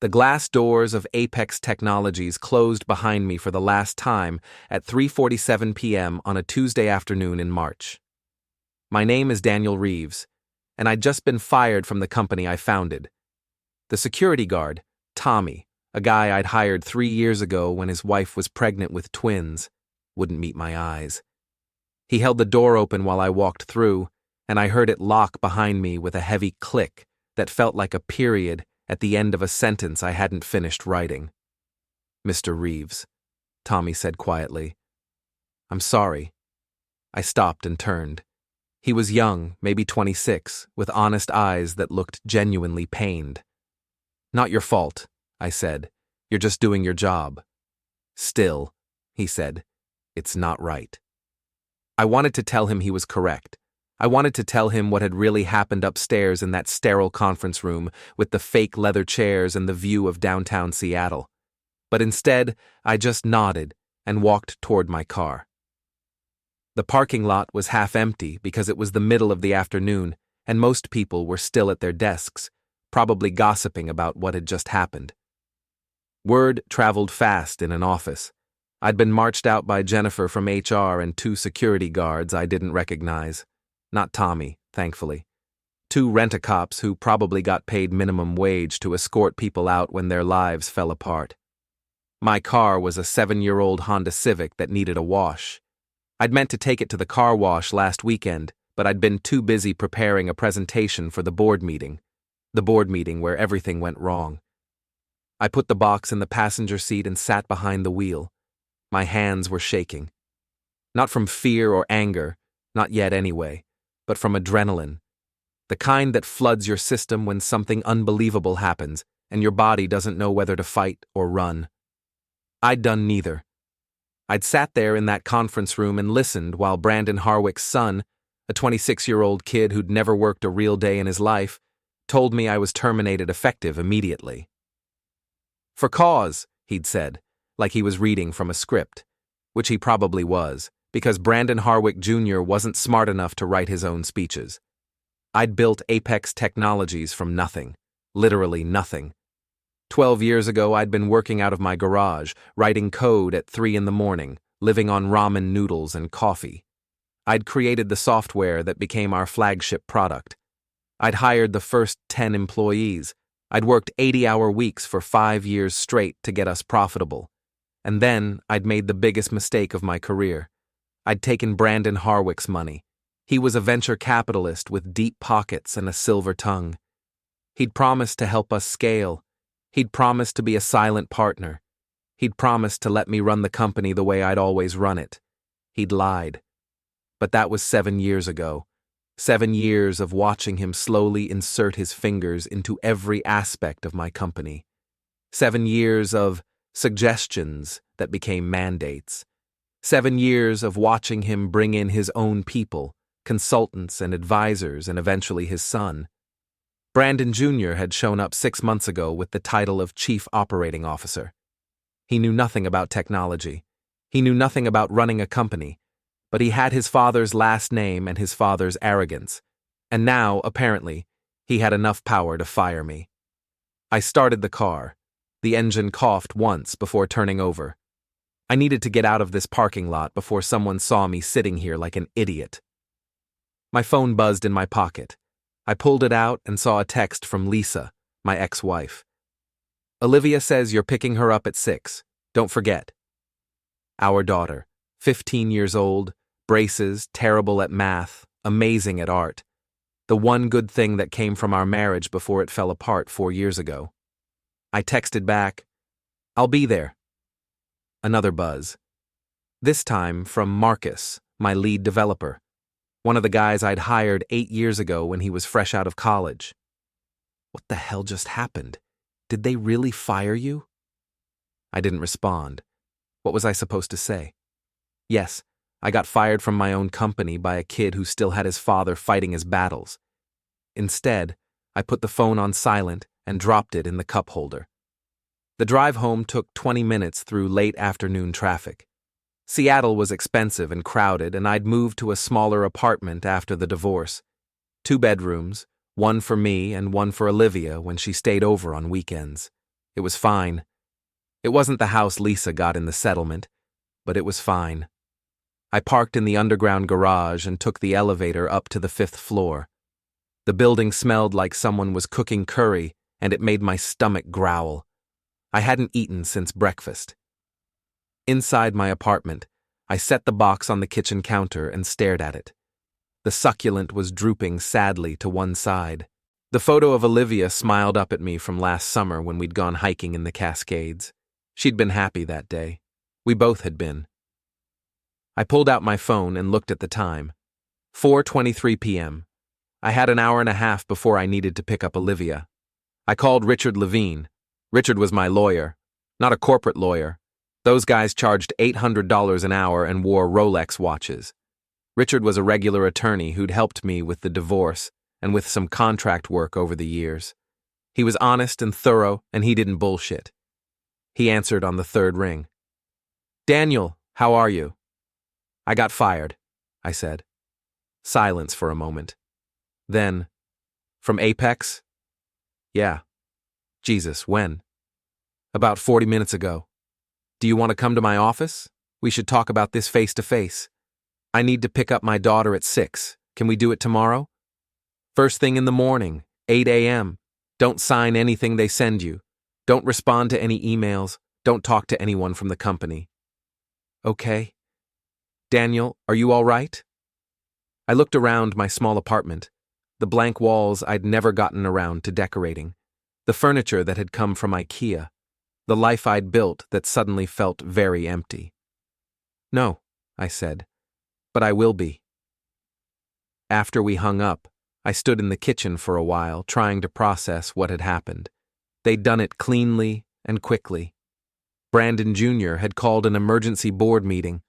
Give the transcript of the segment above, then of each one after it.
The glass doors of Apex Technologies closed behind me for the last time at 3:47 p.m. on a Tuesday afternoon in March. My name is Daniel Reeves, and I'd just been fired from the company I founded. The security guard, Tommy, a guy I'd hired 3 years ago when his wife was pregnant with twins, wouldn't meet my eyes. He held the door open while I walked through, and I heard it lock behind me with a heavy click that felt like a period at the end of a sentence I hadn't finished writing. "Mr. Reeves," Tommy said quietly. "I'm sorry." I stopped and turned. He was young, maybe 26, with honest eyes that looked genuinely pained. "Not your fault," I said. "You're just doing your job." "Still," he said, "it's not right." I wanted to tell him he was correct. I wanted to tell him what had really happened upstairs in that sterile conference room with the fake leather chairs and the view of downtown Seattle. But instead, I just nodded and walked toward my car. The parking lot was half empty because it was the middle of the afternoon and most people were still at their desks, probably gossiping about what had just happened. Word traveled fast in an office. I'd been marched out by Jennifer from HR and 2 security guards I didn't recognize. Not Tommy, thankfully. 2 rent-a-cops who probably got paid minimum wage to escort people out when their lives fell apart. My car was a 7-year-old Honda Civic that needed a wash. I'd meant to take it to the car wash last weekend, but I'd been too busy preparing a presentation for the board meeting where everything went wrong. I put the box in the passenger seat and sat behind the wheel. My hands were shaking. Not from fear or anger, not yet anyway, but from adrenaline. The kind that floods your system when something unbelievable happens and your body doesn't know whether to fight or run. I'd done neither. I'd sat there in that conference room and listened while Brandon Harwick's son, a 26-year-old kid who'd never worked a real day in his life, told me I was terminated effective immediately. "For cause," he'd said, like he was reading from a script, which he probably was, because Brandon Harwick Jr. wasn't smart enough to write his own speeches. I'd built Apex Technologies from nothing, literally nothing. 12 years ago, I'd been working out of my garage, writing code at 3 in the morning, living on ramen noodles and coffee. I'd created the software that became our flagship product. I'd hired the first 10 employees. I'd worked 80-hour weeks for 5 years straight to get us profitable. And then I'd made the biggest mistake of my career. I'd taken Brandon Harwick's money. He was a venture capitalist with deep pockets and a silver tongue. He'd promised to help us scale. He'd promised to be a silent partner. He'd promised to let me run the company the way I'd always run it. He'd lied. But that was 7 years ago. 7 years of watching him slowly insert his fingers into every aspect of my company. 7 years of suggestions that became mandates. 7 years of watching him bring in his own people, consultants and advisors, and eventually his son. Brandon Jr. had shown up 6 months ago with the title of Chief Operating Officer. He knew nothing about technology. He knew nothing about running a company, but he had his father's last name and his father's arrogance, and now, apparently, he had enough power to fire me. I started the car. The engine coughed once before turning over. I needed to get out of this parking lot before someone saw me sitting here like an idiot. My phone buzzed in my pocket. I pulled it out and saw a text from Lisa, my ex-wife. "Olivia says you're picking her up at 6. Don't forget." Our daughter, 15 years old, braces, terrible at math, amazing at art. The one good thing that came from our marriage before it fell apart 4 years ago. I texted back, "I'll be there." Another buzz. This time from Marcus, my lead developer. One of the guys I'd hired 8 years ago when he was fresh out of college. What the hell just happened? Did they really fire you? I didn't respond. What was I supposed to say? Yes, I got fired from my own company by a kid who still had his father fighting his battles. Instead, I put the phone on silent and dropped it in the cup holder. The drive home took 20 minutes through late afternoon traffic. Seattle was expensive and crowded, and I'd moved to a smaller apartment after the divorce. 2 bedrooms, one for me and one for Olivia when she stayed over on weekends. It was fine. It wasn't the house Lisa got in the settlement, but it was fine. I parked in the underground garage and took the elevator up to the 5th floor. The building smelled like someone was cooking curry, and it made my stomach growl. I hadn't eaten since breakfast. Inside my apartment, I set the box on the kitchen counter and stared at it. The succulent was drooping sadly to one side. The photo of Olivia smiled up at me from last summer when we'd gone hiking in the Cascades. She'd been happy that day. We both had been. I pulled out my phone and looked at the time. 4:23 p.m. I had an hour and a half before I needed to pick up Olivia. I called Richard Levine. Richard was my lawyer, not a corporate lawyer. Those guys charged $800 an hour and wore Rolex watches. Richard was a regular attorney who'd helped me with the divorce and with some contract work over the years. He was honest and thorough, and he didn't bullshit. He answered on the 3rd ring. "Daniel, how are you?" "I got fired," I said. Silence for a moment. Then, "From Apex?" "Yeah." "Jesus, when?" "About 40 minutes ago." "Do you want to come to my office? We should talk about this face to face. I need to pick up my daughter at 6. Can we do it tomorrow?" "First thing in the morning, 8 a.m. Don't sign anything they send you. Don't respond to any emails. Don't talk to anyone from the company." "Okay." "Daniel, are you all right?" I looked around my small apartment, the blank walls I'd never gotten around to decorating, the furniture that had come from IKEA, the life I'd built that suddenly felt very empty. "No," I said, "but I will be." After we hung up, I stood in the kitchen for a while, trying to process what had happened. They'd done it cleanly and quickly. Brandon Jr. had called an emergency board meeting.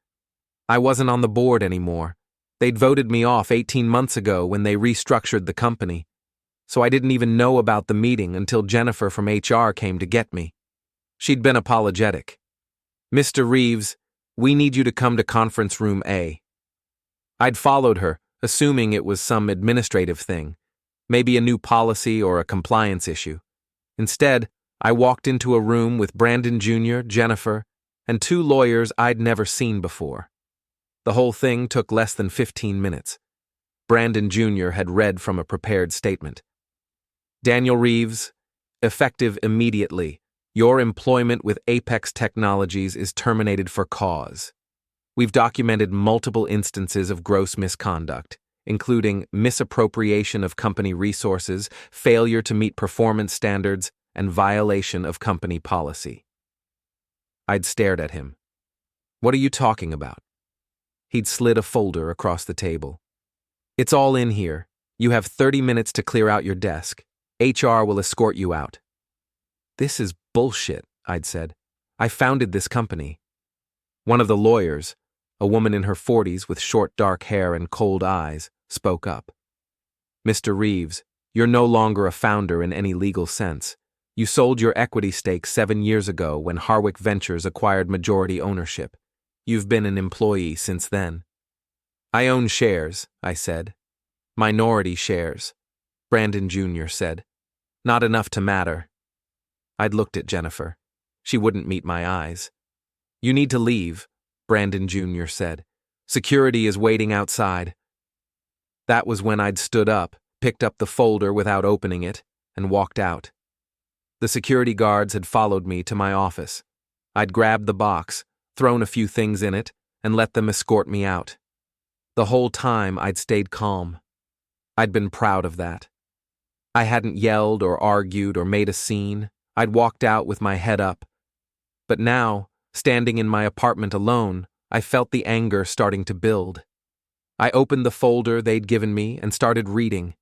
I wasn't on the board anymore. They'd voted me off 18 months ago when they restructured the company. So I didn't even know about the meeting until Jennifer from HR came to get me. She'd been apologetic. "Mr. Reeves, we need you to come to conference room A." I'd followed her, assuming it was some administrative thing, maybe a new policy or a compliance issue. Instead, I walked into a room with Brandon Jr., Jennifer, and 2 lawyers I'd never seen before. The whole thing took less than 15 minutes. Brandon Jr. had read from a prepared statement. "Daniel Reeves, effective immediately, your employment with Apex Technologies is terminated for cause. We've documented multiple instances of gross misconduct, including misappropriation of company resources, failure to meet performance standards, and violation of company policy." I'd stared at him. "What are you talking about?" He'd slid a folder across the table. "It's all in here. You have 30 minutes to clear out your desk. HR will escort you out." "This is bullshit," I'd said. "I founded this company." One of the lawyers, a woman in her 40s with short dark hair and cold eyes, spoke up. "Mr. Reeves, you're no longer a founder in any legal sense. You sold your equity stake 7 years ago when Harwick Ventures acquired majority ownership. You've been an employee since then." "I own shares," I said. "Minority shares," Brandon Jr. said. "Not enough to matter." I'd looked at Jennifer. She wouldn't meet my eyes. "You need to leave," Brandon Jr. said. "Security is waiting outside." That was when I'd stood up, picked up the folder without opening it, and walked out. The security guards had followed me to my office. I'd grabbed the box, thrown a few things in it, and let them escort me out. The whole time I'd stayed calm. I'd been proud of that. I hadn't yelled or argued or made a scene. I'd walked out with my head up. But now, standing in my apartment alone, I felt the anger starting to build. I opened the folder they'd given me and started reading.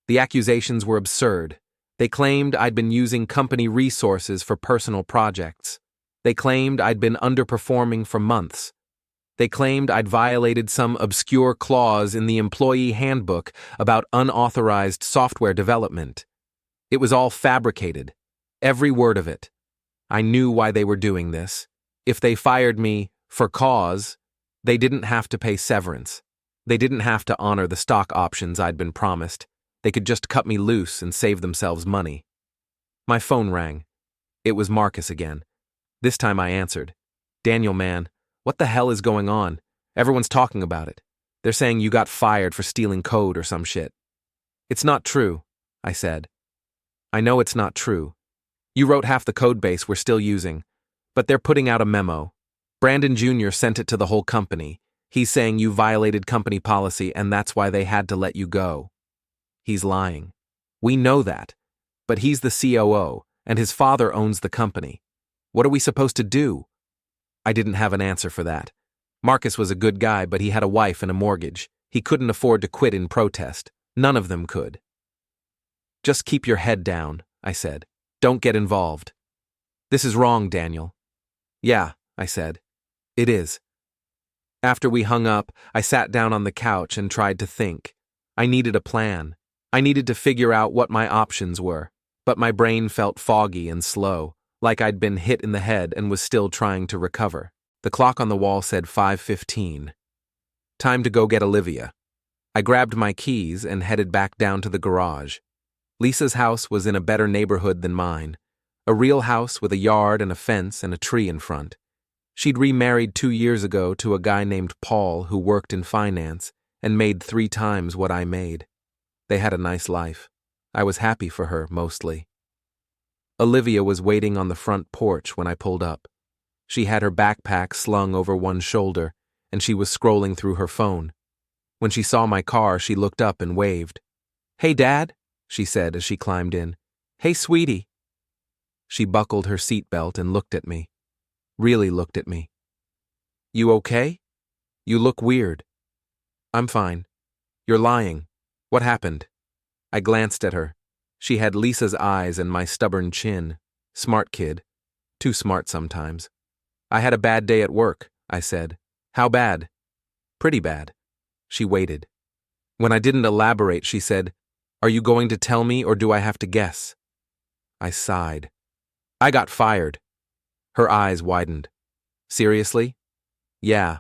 The accusations were absurd. They claimed I'd been using company resources for personal projects. They claimed I'd been underperforming for months. They claimed I'd violated some obscure clause in the employee handbook about unauthorized software development. It was all fabricated, every word of it. I knew why they were doing this. If they fired me for cause, they didn't have to pay severance. They didn't have to honor the stock options I'd been promised. They could just cut me loose and save themselves money. My phone rang. It was Marcus again. This time I answered. Daniel, man, what the hell is going on? Everyone's talking about it. They're saying you got fired for stealing code or some shit. It's not true, I said. I know it's not true. You wrote half the code base we're still using, but they're putting out a memo. Brandon Jr. sent it to the whole company. He's saying you violated company policy and that's why they had to let you go. He's lying. We know that. But he's the COO, and his father owns the company. What are we supposed to do? I didn't have an answer for that. Marcus was a good guy, but he had a wife and a mortgage. He couldn't afford to quit in protest. None of them could. Just keep your head down, I said. Don't get involved. This is wrong, Daniel. Yeah, I said. It is. After we hung up, I sat down on the couch and tried to think. I needed a plan. I needed to figure out what my options were, but my brain felt foggy and slow, like I'd been hit in the head and was still trying to recover. The clock on the wall said 5:15. Time to go get Olivia. I grabbed my keys and headed back down to the garage. Lisa's house was in a better neighborhood than mine. A real house with a yard and a fence and a tree in front. She'd remarried 2 years ago to a guy named Paul who worked in finance and made 3 times what I made. They had a nice life. I was happy for her, mostly. Olivia was waiting on the front porch when I pulled up. She had her backpack slung over one shoulder, and she was scrolling through her phone. When she saw my car, she looked up and waved. "Hey, Dad," she said as she climbed in. "Hey, sweetie." She buckled her seatbelt and looked at me. Really looked at me. "You okay? You look weird." "I'm fine." "You're lying. What happened?" I glanced at her. She had Lisa's eyes and my stubborn chin. Smart kid. Too smart sometimes. "I had a bad day at work," I said. "How bad?" "Pretty bad." She waited. When I didn't elaborate, she said, "Are you going to tell me or do I have to guess?" I sighed. "I got fired." Her eyes widened. "Seriously?" "Yeah."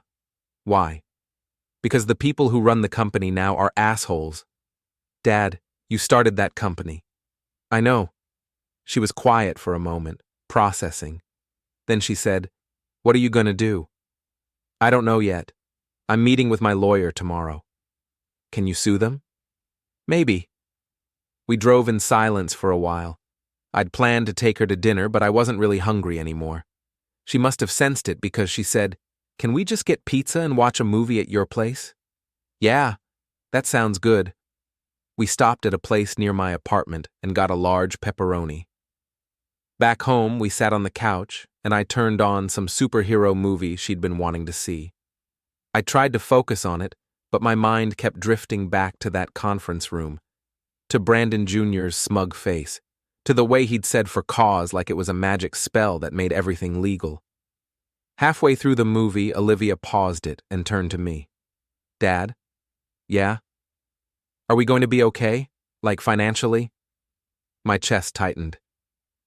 "Why?" "Because the people who run the company now are assholes." "Dad, you started that company." "I know." She was quiet for a moment, processing. Then she said, "What are you going to do?" "I don't know yet. I'm meeting with my lawyer tomorrow." "Can you sue them?" "Maybe." We drove in silence for a while. I'd planned to take her to dinner, but I wasn't really hungry anymore. She must have sensed it because she said, "Can we just get pizza and watch a movie at your place?" "Yeah, that sounds good." We stopped at a place near my apartment and got a large pepperoni. Back home, we sat on the couch, and I turned on some superhero movie she'd been wanting to see. I tried to focus on it, but my mind kept drifting back to that conference room, to Brandon Jr.'s smug face, to the way he'd said for cause like it was a magic spell that made everything legal. Halfway through the movie, Olivia paused it and turned to me. "Dad?" "Yeah?" "Are we going to be okay? Like financially?" My chest tightened.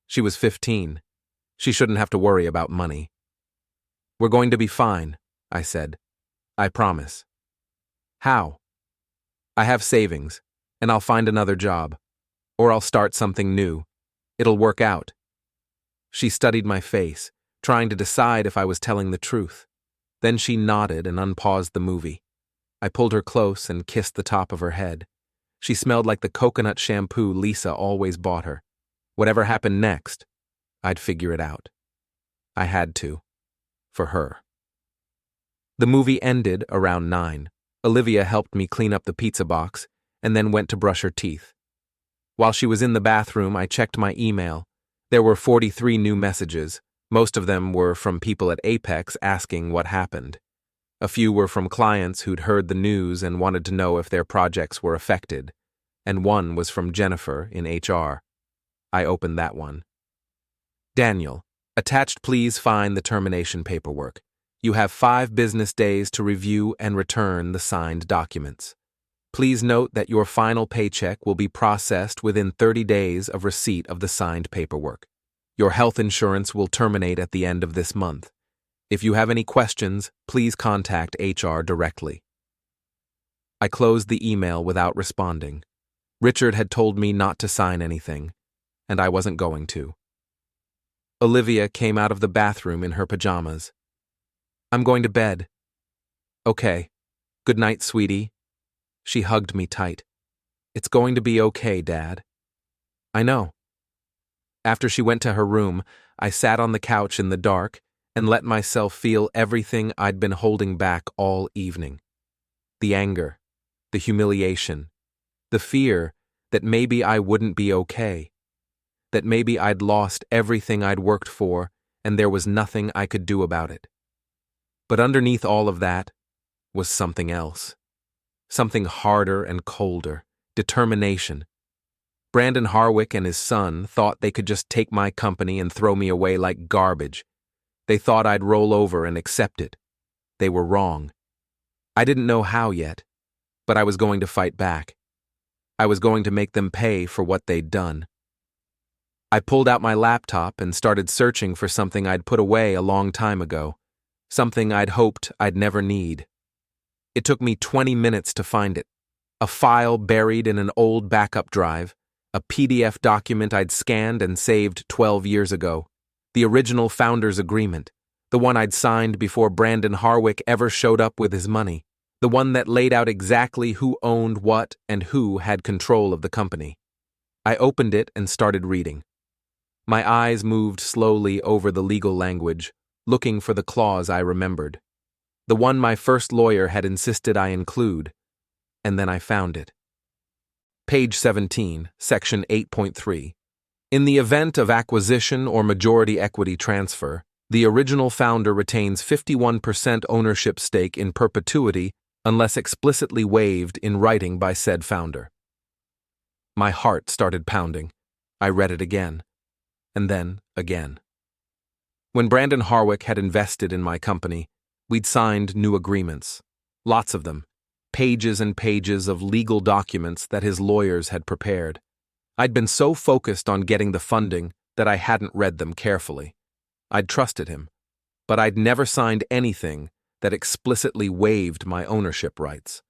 She was 15. She shouldn't have to worry about money. "We're going to be fine," I said. "I promise." "How?" "I have savings, and I'll find another job. Or I'll start something new. It'll work out." She studied my face, trying to decide if I was telling the truth. Then she nodded and unpaused the movie. I pulled her close and kissed the top of her head. She smelled like the coconut shampoo Lisa always bought her. Whatever happened next, I'd figure it out. I had to. For her. The movie ended around 9. Olivia helped me clean up the pizza box and then went to brush her teeth. While she was in the bathroom, I checked my email. There were 43 new messages. Most of them were from people at Apex asking what happened. A few were from clients who'd heard the news and wanted to know if their projects were affected. And one was from Jennifer in HR. I opened that one. "Daniel, attached please find the termination paperwork. You have 5 business days to review and return the signed documents. Please note that your final paycheck will be processed within 30 days of receipt of the signed paperwork. Your health insurance will terminate at the end of this month. If you have any questions, please contact HR directly." I closed the email without responding. Richard had told me not to sign anything, and I wasn't going to. Olivia came out of the bathroom in her pajamas. "I'm going to bed." "Okay. Good night, sweetie." She hugged me tight. "It's going to be okay, Dad." "I know." After she went to her room, I sat on the couch in the dark and let myself feel everything I'd been holding back all evening. The anger, the humiliation, the fear that maybe I wouldn't be okay, that maybe I'd lost everything I'd worked for and there was nothing I could do about it. But underneath all of that was something else. Something harder and colder, determination. Brandon Harwick and his son thought they could just take my company and throw me away like garbage. They thought I'd roll over and accept it. They were wrong. I didn't know how yet, but I was going to fight back. I was going to make them pay for what they'd done. I pulled out my laptop and started searching for something I'd put away a long time ago, something I'd hoped I'd never need. It took me 20 minutes to find it. A file buried in an old backup drive, a PDF document I'd scanned and saved 12 years ago, the original founder's agreement, the one I'd signed before Brandon Harwick ever showed up with his money, the one that laid out exactly who owned what and who had control of the company. I opened it and started reading. My eyes moved slowly over the legal language, looking for the clause I remembered, the one my first lawyer had insisted I include, and then I found it. Page 17, Section 8.3. In the event of acquisition or majority equity transfer, the original founder retains 51% ownership stake in perpetuity unless explicitly waived in writing by said founder. My heart started pounding. I read it again, and then again. When Brandon Harwick had invested in my company, we'd signed new agreements, lots of them, pages and pages of legal documents that his lawyers had prepared. I'd been so focused on getting the funding that I hadn't read them carefully. I'd trusted him, but I'd never signed anything that explicitly waived my ownership rights.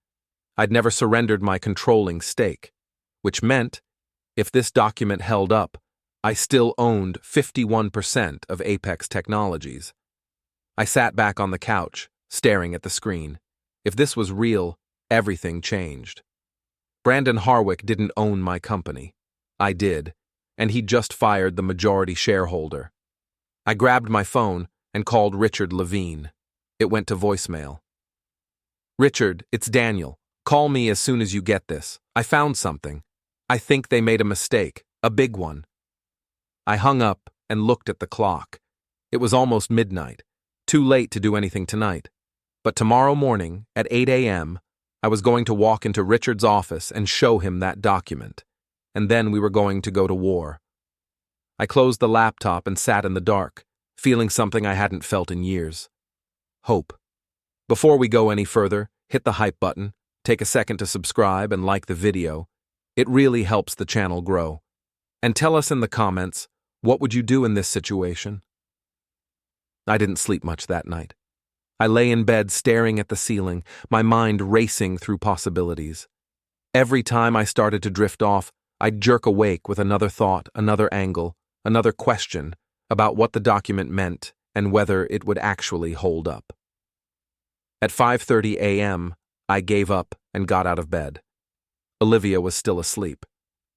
I'd never surrendered my controlling stake, which meant, if this document held up, I still owned 51% of Apex Technologies. I sat back on the couch, staring at the screen. If this was real, everything changed. Brandon Harwick didn't own my company. I did, and he'd just fired the majority shareholder. I grabbed my phone and called Richard Levine. It went to voicemail. "Richard, it's Daniel. Call me as soon as you get this. I found something. I think they made a mistake, a big one." I hung up and looked at the clock. It was almost midnight, too late to do anything tonight. But tomorrow morning, at 8 a.m., I was going to walk into Richard's office and show him that document. And then we were going to go to war. I closed the laptop and sat in the dark, feeling something I hadn't felt in years. Hope. Before we go any further, hit the hype button, take a second to subscribe and like the video. It really helps the channel grow. And tell us in the comments, what would you do in this situation? I didn't sleep much that night. I lay in bed staring at the ceiling, my mind racing through possibilities. Every time I started to drift off, I'd jerk awake with another thought, another angle, another question about what the document meant and whether it would actually hold up. At 5:30 a.m., I gave up and got out of bed. Olivia was still asleep.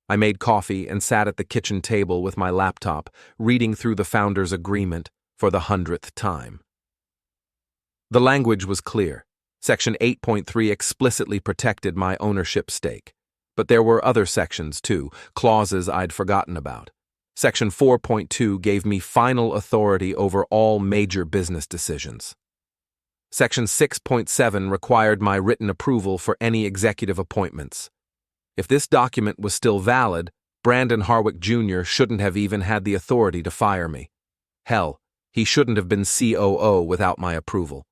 I made coffee and sat at the kitchen table with my laptop, reading through the founder's agreement for the 100th time. The language was clear. Section 8.3 explicitly protected my ownership stake. But there were other sections, too, clauses I'd forgotten about. Section 4.2 gave me final authority over all major business decisions. Section 6.7 required my written approval for any executive appointments. If this document was still valid, Brandon Harwick Jr. shouldn't have even had the authority to fire me. Hell, he shouldn't have been COO without my approval.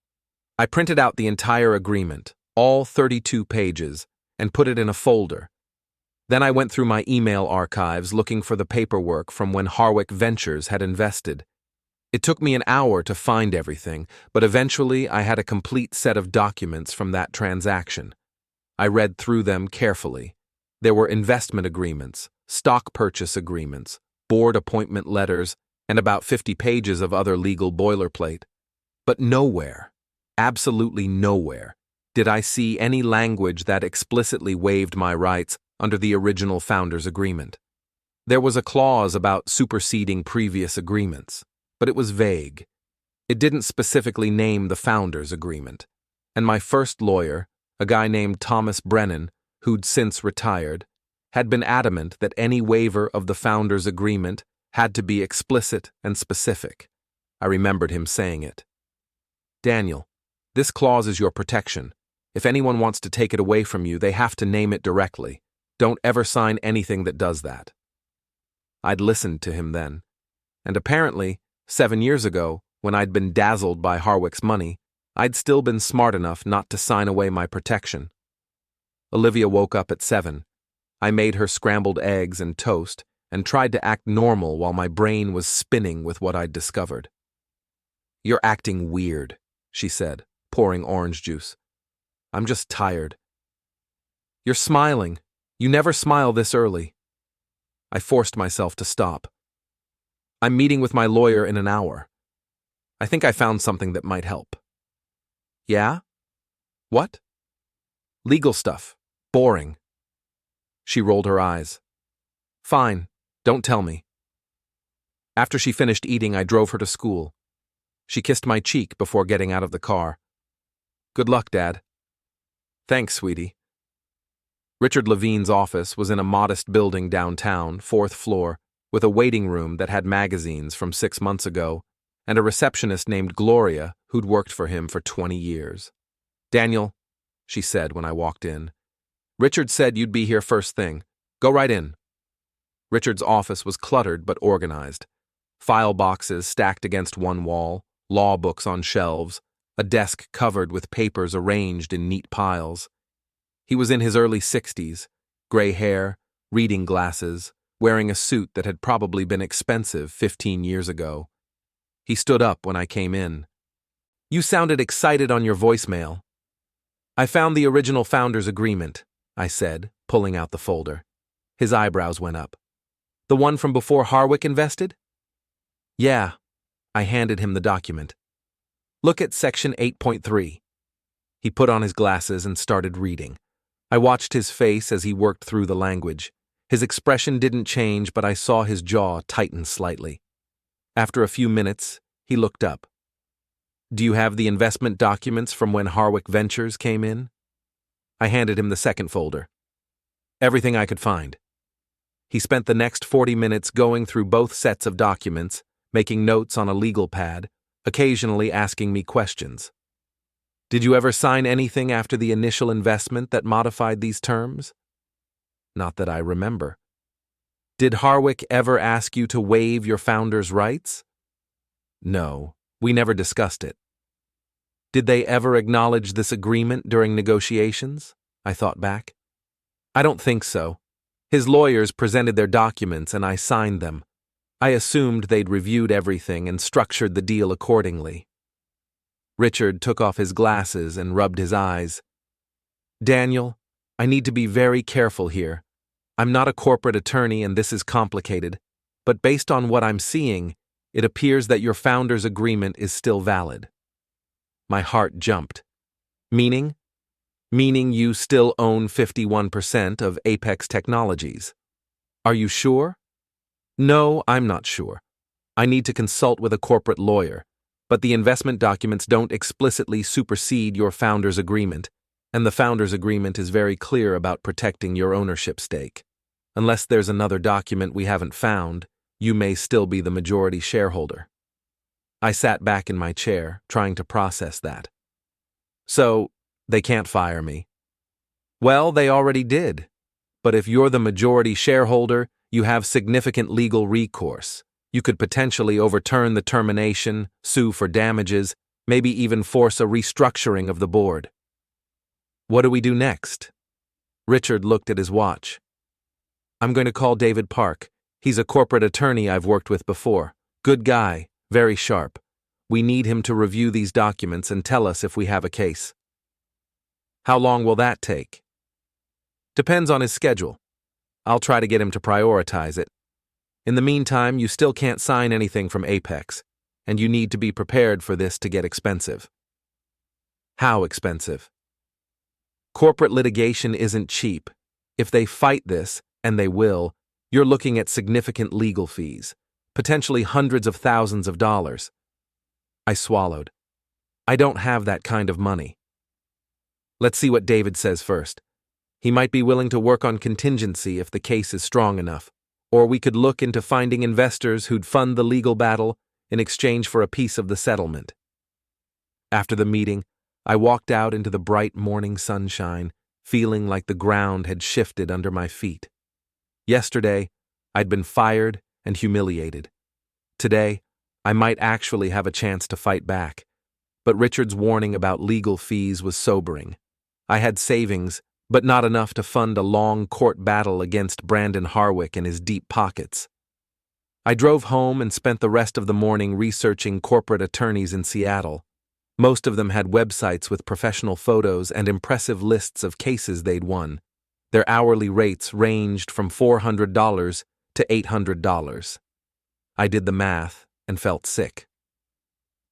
I printed out the entire agreement, all 32 pages, and put it in a folder. Then I went through my email archives looking for the paperwork from when Harwick Ventures had invested. It took me an hour to find everything, but eventually I had a complete set of documents from that transaction. I read through them carefully. There were investment agreements, stock purchase agreements, board appointment letters, and about 50 pages of other legal boilerplate. But nowhere, absolutely nowhere, did I see any language that explicitly waived my rights under the original Founders Agreement. There was a clause about superseding previous agreements, but it was vague. It didn't specifically name the Founders Agreement, and my first lawyer, a guy named Thomas Brennan, who'd since retired, had been adamant that any waiver of the Founders Agreement had to be explicit and specific. I remembered him saying it. Daniel, this clause is your protection. If anyone wants to take it away from you, they have to name it directly. Don't ever sign anything that does that. I'd listened to him then, and apparently, 7 years ago, when I'd been dazzled by Harwick's money, I'd still been smart enough not to sign away my protection. Olivia woke up at 7. I made her scrambled eggs and toast and tried to act normal while my brain was spinning with what I'd discovered. "You're acting weird," she said, pouring orange juice. "I'm just tired." "You're smiling. You never smile this early." I forced myself to stop. "I'm meeting with my lawyer in an hour. I think I found something that might help." "Yeah? What?" "Legal stuff. Boring." She rolled her eyes. "Fine. Don't tell me." After she finished eating, I drove her to school. She kissed my cheek before getting out of the car. "Good luck, Dad." "Thanks, sweetie." Richard Levine's office was in a modest building downtown, 4th floor, with a waiting room that had magazines from 6 months ago, and a receptionist named Gloria who'd worked for him for 20 years. "Daniel," she said when I walked in, "Richard said you'd be here first thing. Go right in." Richard's office was cluttered but organized. File boxes stacked against one wall, law books on shelves, a desk covered with papers arranged in neat piles. He was in his early 60s, gray hair, reading glasses, wearing a suit that had probably been expensive 15 years ago. He stood up when I came in. "You sounded excited on your voicemail." "I found the original Founders Agreement," I said, pulling out the folder. His eyebrows went up. "The one from before Harwick invested?" "Yeah." I handed him the document. "Look at section 8.3. He put on his glasses and started reading. I watched his face as he worked through the language. His expression didn't change, but I saw his jaw tighten slightly. After a few minutes, he looked up. "Do you have the investment documents from when Harwick Ventures came in?" I handed him the second folder. "Everything I could find." He spent the next 40 minutes going through both sets of documents, making notes on a legal pad, occasionally asking me questions. "Did you ever sign anything after the initial investment that modified these terms?" "Not that I remember." "Did Harwick ever ask you to waive your founder's rights?" "No, we never discussed it." "Did they ever acknowledge this agreement during negotiations?" I thought back. "I don't think so. His lawyers presented their documents and I signed them. I assumed they'd reviewed everything and structured the deal accordingly." Richard took off his glasses and rubbed his eyes. "Daniel, I need to be very careful here. I'm not a corporate attorney and this is complicated, but based on what I'm seeing, it appears that your founder's agreement is still valid." My heart jumped. "Meaning?" "Meaning you still own 51% of Apex Technologies." "Are you sure?" "No, I'm not sure. I need to consult with a corporate lawyer, but the investment documents don't explicitly supersede your founder's agreement, and the founder's agreement is very clear about protecting your ownership stake. Unless there's another document we haven't found, you may still be the majority shareholder." I sat back in my chair, trying to process that. "So, they can't fire me." "Well, they already did. But if you're the majority shareholder, you have significant legal recourse. You could potentially overturn the termination, sue for damages, maybe even force a restructuring of the board." "What do we do next?" Richard looked at his watch. "I'm going to call David Park. He's a corporate attorney I've worked with before. Good guy, very sharp. We need him to review these documents and tell us if we have a case." "How long will that take?" "Depends on his schedule. I'll try to get him to prioritize it. In the meantime, you still can't sign anything from Apex, and you need to be prepared for this to get expensive. How expensive? Corporate litigation isn't cheap. If they fight this, and they will, you're looking at significant legal fees, potentially hundreds of thousands of dollars. I swallowed. I don't have that kind of money. Let's see what David says first. He might be willing to work on contingency if the case is strong enough, or we could look into finding investors who'd fund the legal battle in exchange for a piece of the settlement. After the meeting, I walked out into the bright morning sunshine, feeling like the ground had shifted under my feet. Yesterday, I'd been fired and humiliated. Today, I might actually have a chance to fight back. But Richard's warning about legal fees was sobering. I had savings, but not enough to fund a long court battle against Brandon Harwick and his deep pockets. I drove home and spent the rest of the morning researching corporate attorneys in Seattle. Most of them had websites with professional photos and impressive lists of cases they'd won. Their hourly rates ranged from $400 to $800. I did the math and felt sick.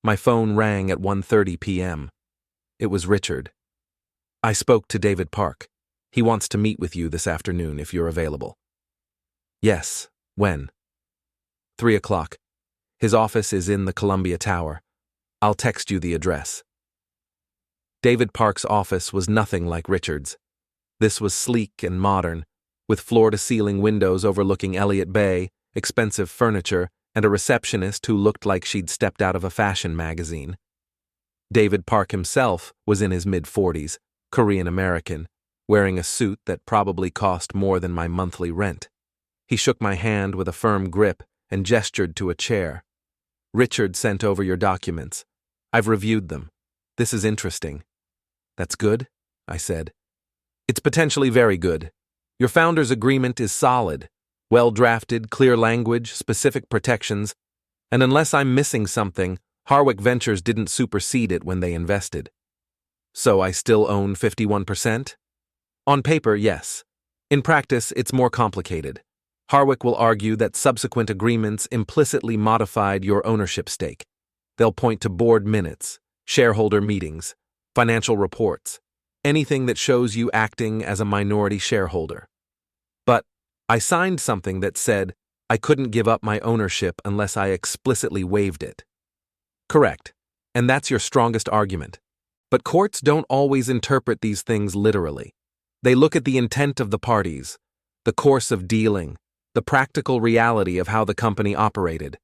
My phone rang at 1:30 p.m. It was Richard. I spoke to David Park. He wants to meet with you this afternoon if you're available. Yes, when? 3 o'clock. His office is in the Columbia Tower. I'll text you the address. David Park's office was nothing like Richard's. This was sleek and modern, with floor-to-ceiling windows overlooking Elliott Bay, expensive furniture, and a receptionist who looked like she'd stepped out of a fashion magazine. David Park himself was in his mid-40s, Korean-American, wearing a suit that probably cost more than my monthly rent. He shook my hand with a firm grip and gestured to a chair. Richard sent over your documents. I've reviewed them. This is interesting. That's good, I said. It's potentially very good. Your founder's agreement is solid, well-drafted, clear language, specific protections, and unless I'm missing something, Harwick Ventures didn't supersede it when they invested. So I still own 51%? On paper, yes. In practice, it's more complicated. Harwick will argue that subsequent agreements implicitly modified your ownership stake. They'll point to board minutes, shareholder meetings, financial reports, anything that shows you acting as a minority shareholder. But I signed something that said I couldn't give up my ownership unless I explicitly waived it. Correct, and that's your strongest argument. But courts don't always interpret these things literally. They look at the intent of the parties, the course of dealing, the practical reality of how the company operated.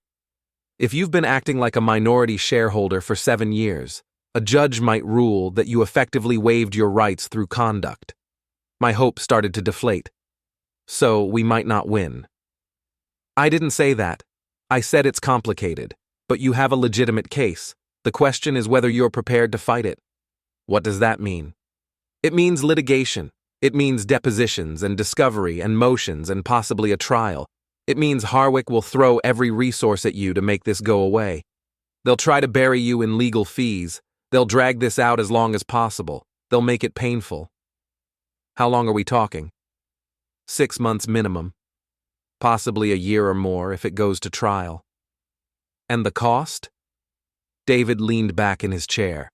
If you've been acting like a minority shareholder for 7 years, a judge might rule that you effectively waived your rights through conduct. My hope started to deflate. So we might not win. I didn't say that. I said it's complicated, but you have a legitimate case. The question is whether you're prepared to fight it. What does that mean? It means litigation. It means depositions and discovery and motions and possibly a trial. It means Harwick will throw every resource at you to make this go away. They'll try to bury you in legal fees. They'll drag this out as long as possible. They'll make it painful. How long are we talking? 6 months minimum. Possibly a year or more if it goes to trial. And the cost? David leaned back in his chair.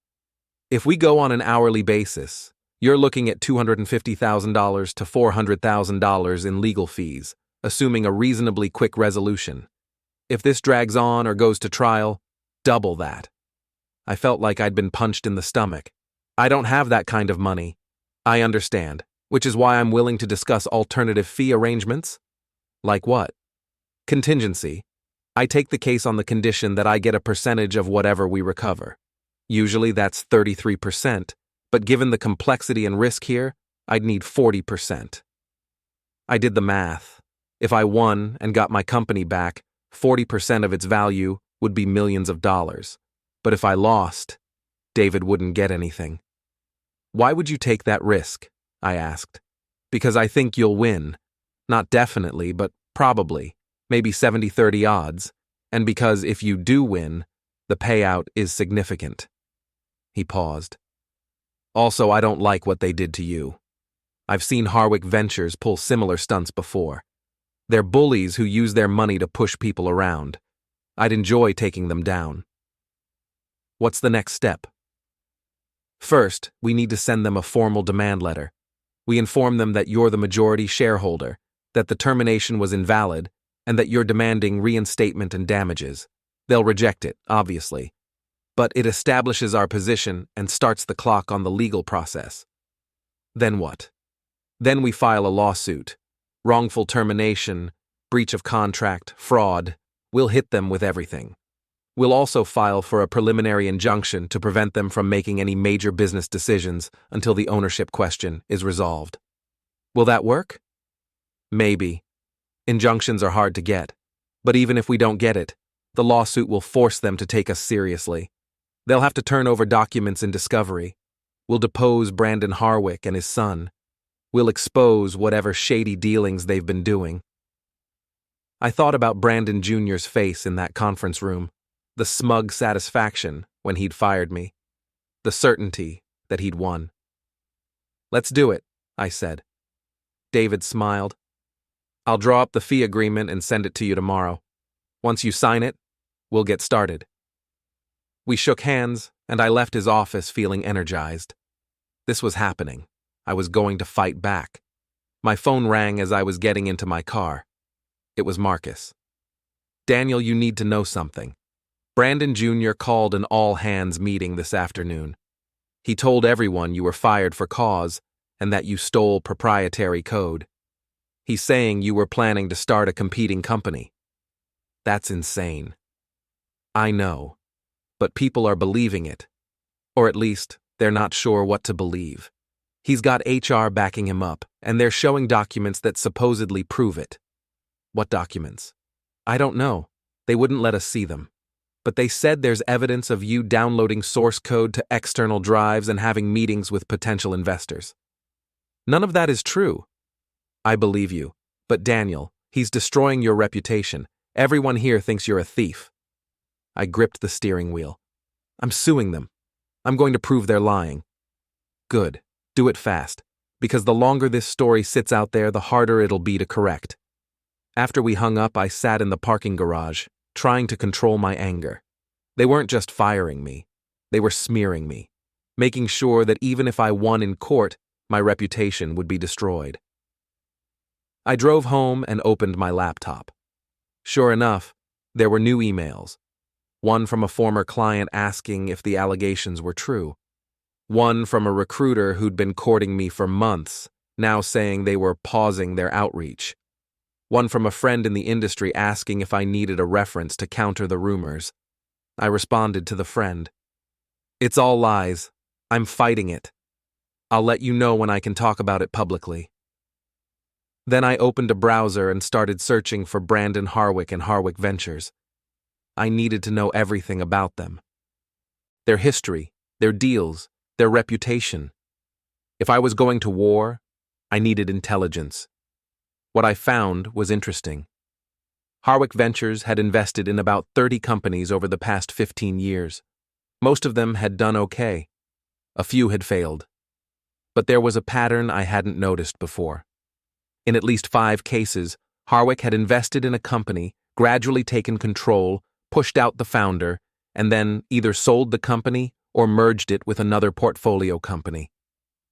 If we go on an hourly basis, you're looking at $250,000 to $400,000 in legal fees, assuming a reasonably quick resolution. If this drags on or goes to trial, double that. I felt like I'd been punched in the stomach. I don't have that kind of money. I understand, which is why I'm willing to discuss alternative fee arrangements. Like what? Contingency. I take the case on the condition that I get a percentage of whatever we recover. Usually that's 33%. But given the complexity and risk here, I'd need 40%. I did the math. If I won and got my company back, 40% of its value would be millions of dollars. But if I lost, David wouldn't get anything. Why would you take that risk? I asked. Because I think you'll win. Not definitely, but probably. Maybe 70-30 odds. And because if you do win, the payout is significant. He paused. Also, I don't like what they did to you. I've seen Harwick Ventures pull similar stunts before. They're bullies who use their money to push people around. I'd enjoy taking them down. What's the next step? First, we need to send them a formal demand letter. We inform them that you're the majority shareholder, that the termination was invalid, and that you're demanding reinstatement and damages. They'll reject it, obviously. But it establishes our position and starts the clock on the legal process. Then what? Then we file a lawsuit. Wrongful termination, breach of contract, fraud. We'll hit them with everything. We'll also file for a preliminary injunction to prevent them from making any major business decisions until the ownership question is resolved. Will that work? Maybe. Injunctions are hard to get. But even if we don't get it, the lawsuit will force them to take us seriously. They'll have to turn over documents in discovery. We'll depose Brandon Harwick and his son. We'll expose whatever shady dealings they've been doing. I thought about Brandon Jr.'s face in that conference room, the smug satisfaction when he'd fired me, the certainty that he'd won. Let's do it, I said. David smiled. I'll draw up the fee agreement and send it to you tomorrow. Once you sign it, we'll get started. We shook hands, and I left his office feeling energized. This was happening. I was going to fight back. My phone rang as I was getting into my car. It was Marcus. Daniel, you need to know something. Brandon Jr. called an all-hands meeting this afternoon. He told everyone you were fired for cause and that you stole proprietary code. He's saying you were planning to start a competing company. That's insane. I know, but people are believing it. Or at least, they're not sure what to believe. He's got HR backing him up, and they're showing documents that supposedly prove it. What documents? I don't know. They wouldn't let us see them. But they said there's evidence of you downloading source code to external drives and having meetings with potential investors. None of that is true. I believe you. But Daniel, he's destroying your reputation. Everyone here thinks you're a thief. I gripped the steering wheel. I'm suing them. I'm going to prove they're lying. Good. Do it fast. Because the longer this story sits out there, the harder it'll be to correct. After we hung up, I sat in the parking garage, trying to control my anger. They weren't just firing me. They were smearing me, making sure that even if I won in court, my reputation would be destroyed. I drove home and opened my laptop. Sure enough, there were new emails. One from a former client asking if the allegations were true. One from a recruiter who'd been courting me for months, now saying they were pausing their outreach. One from a friend in the industry asking if I needed a reference to counter the rumors. I responded to the friend. It's all lies. I'm fighting it. I'll let you know when I can talk about it publicly. Then I opened a browser and started searching for Brandon Harwick and Harwick Ventures. I needed to know everything about them. Their history, their deals, their reputation. If I was going to war, I needed intelligence. What I found was interesting. Harwick Ventures had invested in about 30 companies over the past 15 years. Most of them had done okay. A few had failed. But there was a pattern I hadn't noticed before. In at least 5 cases, Harwick had invested in a company, gradually taken control, pushed out the founder, and then either sold the company or merged it with another portfolio company.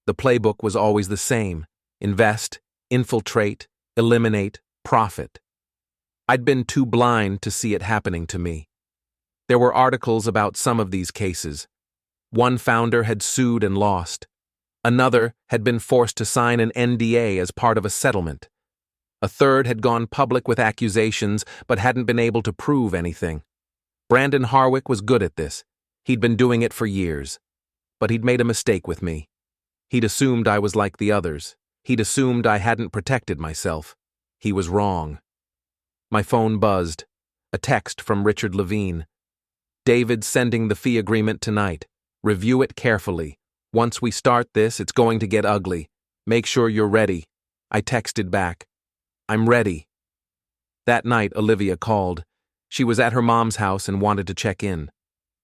The playbook was always the same: invest, infiltrate, eliminate, profit. I'd been too blind to see it happening to me. There were articles about some of these cases. One founder had sued and lost. Another had been forced to sign an NDA as part of a settlement. A third had gone public with accusations but hadn't been able to prove anything. Brandon Harwick was good at this. He'd been doing it for years. But he'd made a mistake with me. He'd assumed I was like the others. He'd assumed I hadn't protected myself. He was wrong. My phone buzzed. A text from Richard Levine. David's sending the fee agreement tonight. Review it carefully. Once we start this, it's going to get ugly. Make sure you're ready. I texted back. I'm ready. That night, Olivia called. She was at her mom's house and wanted to check in.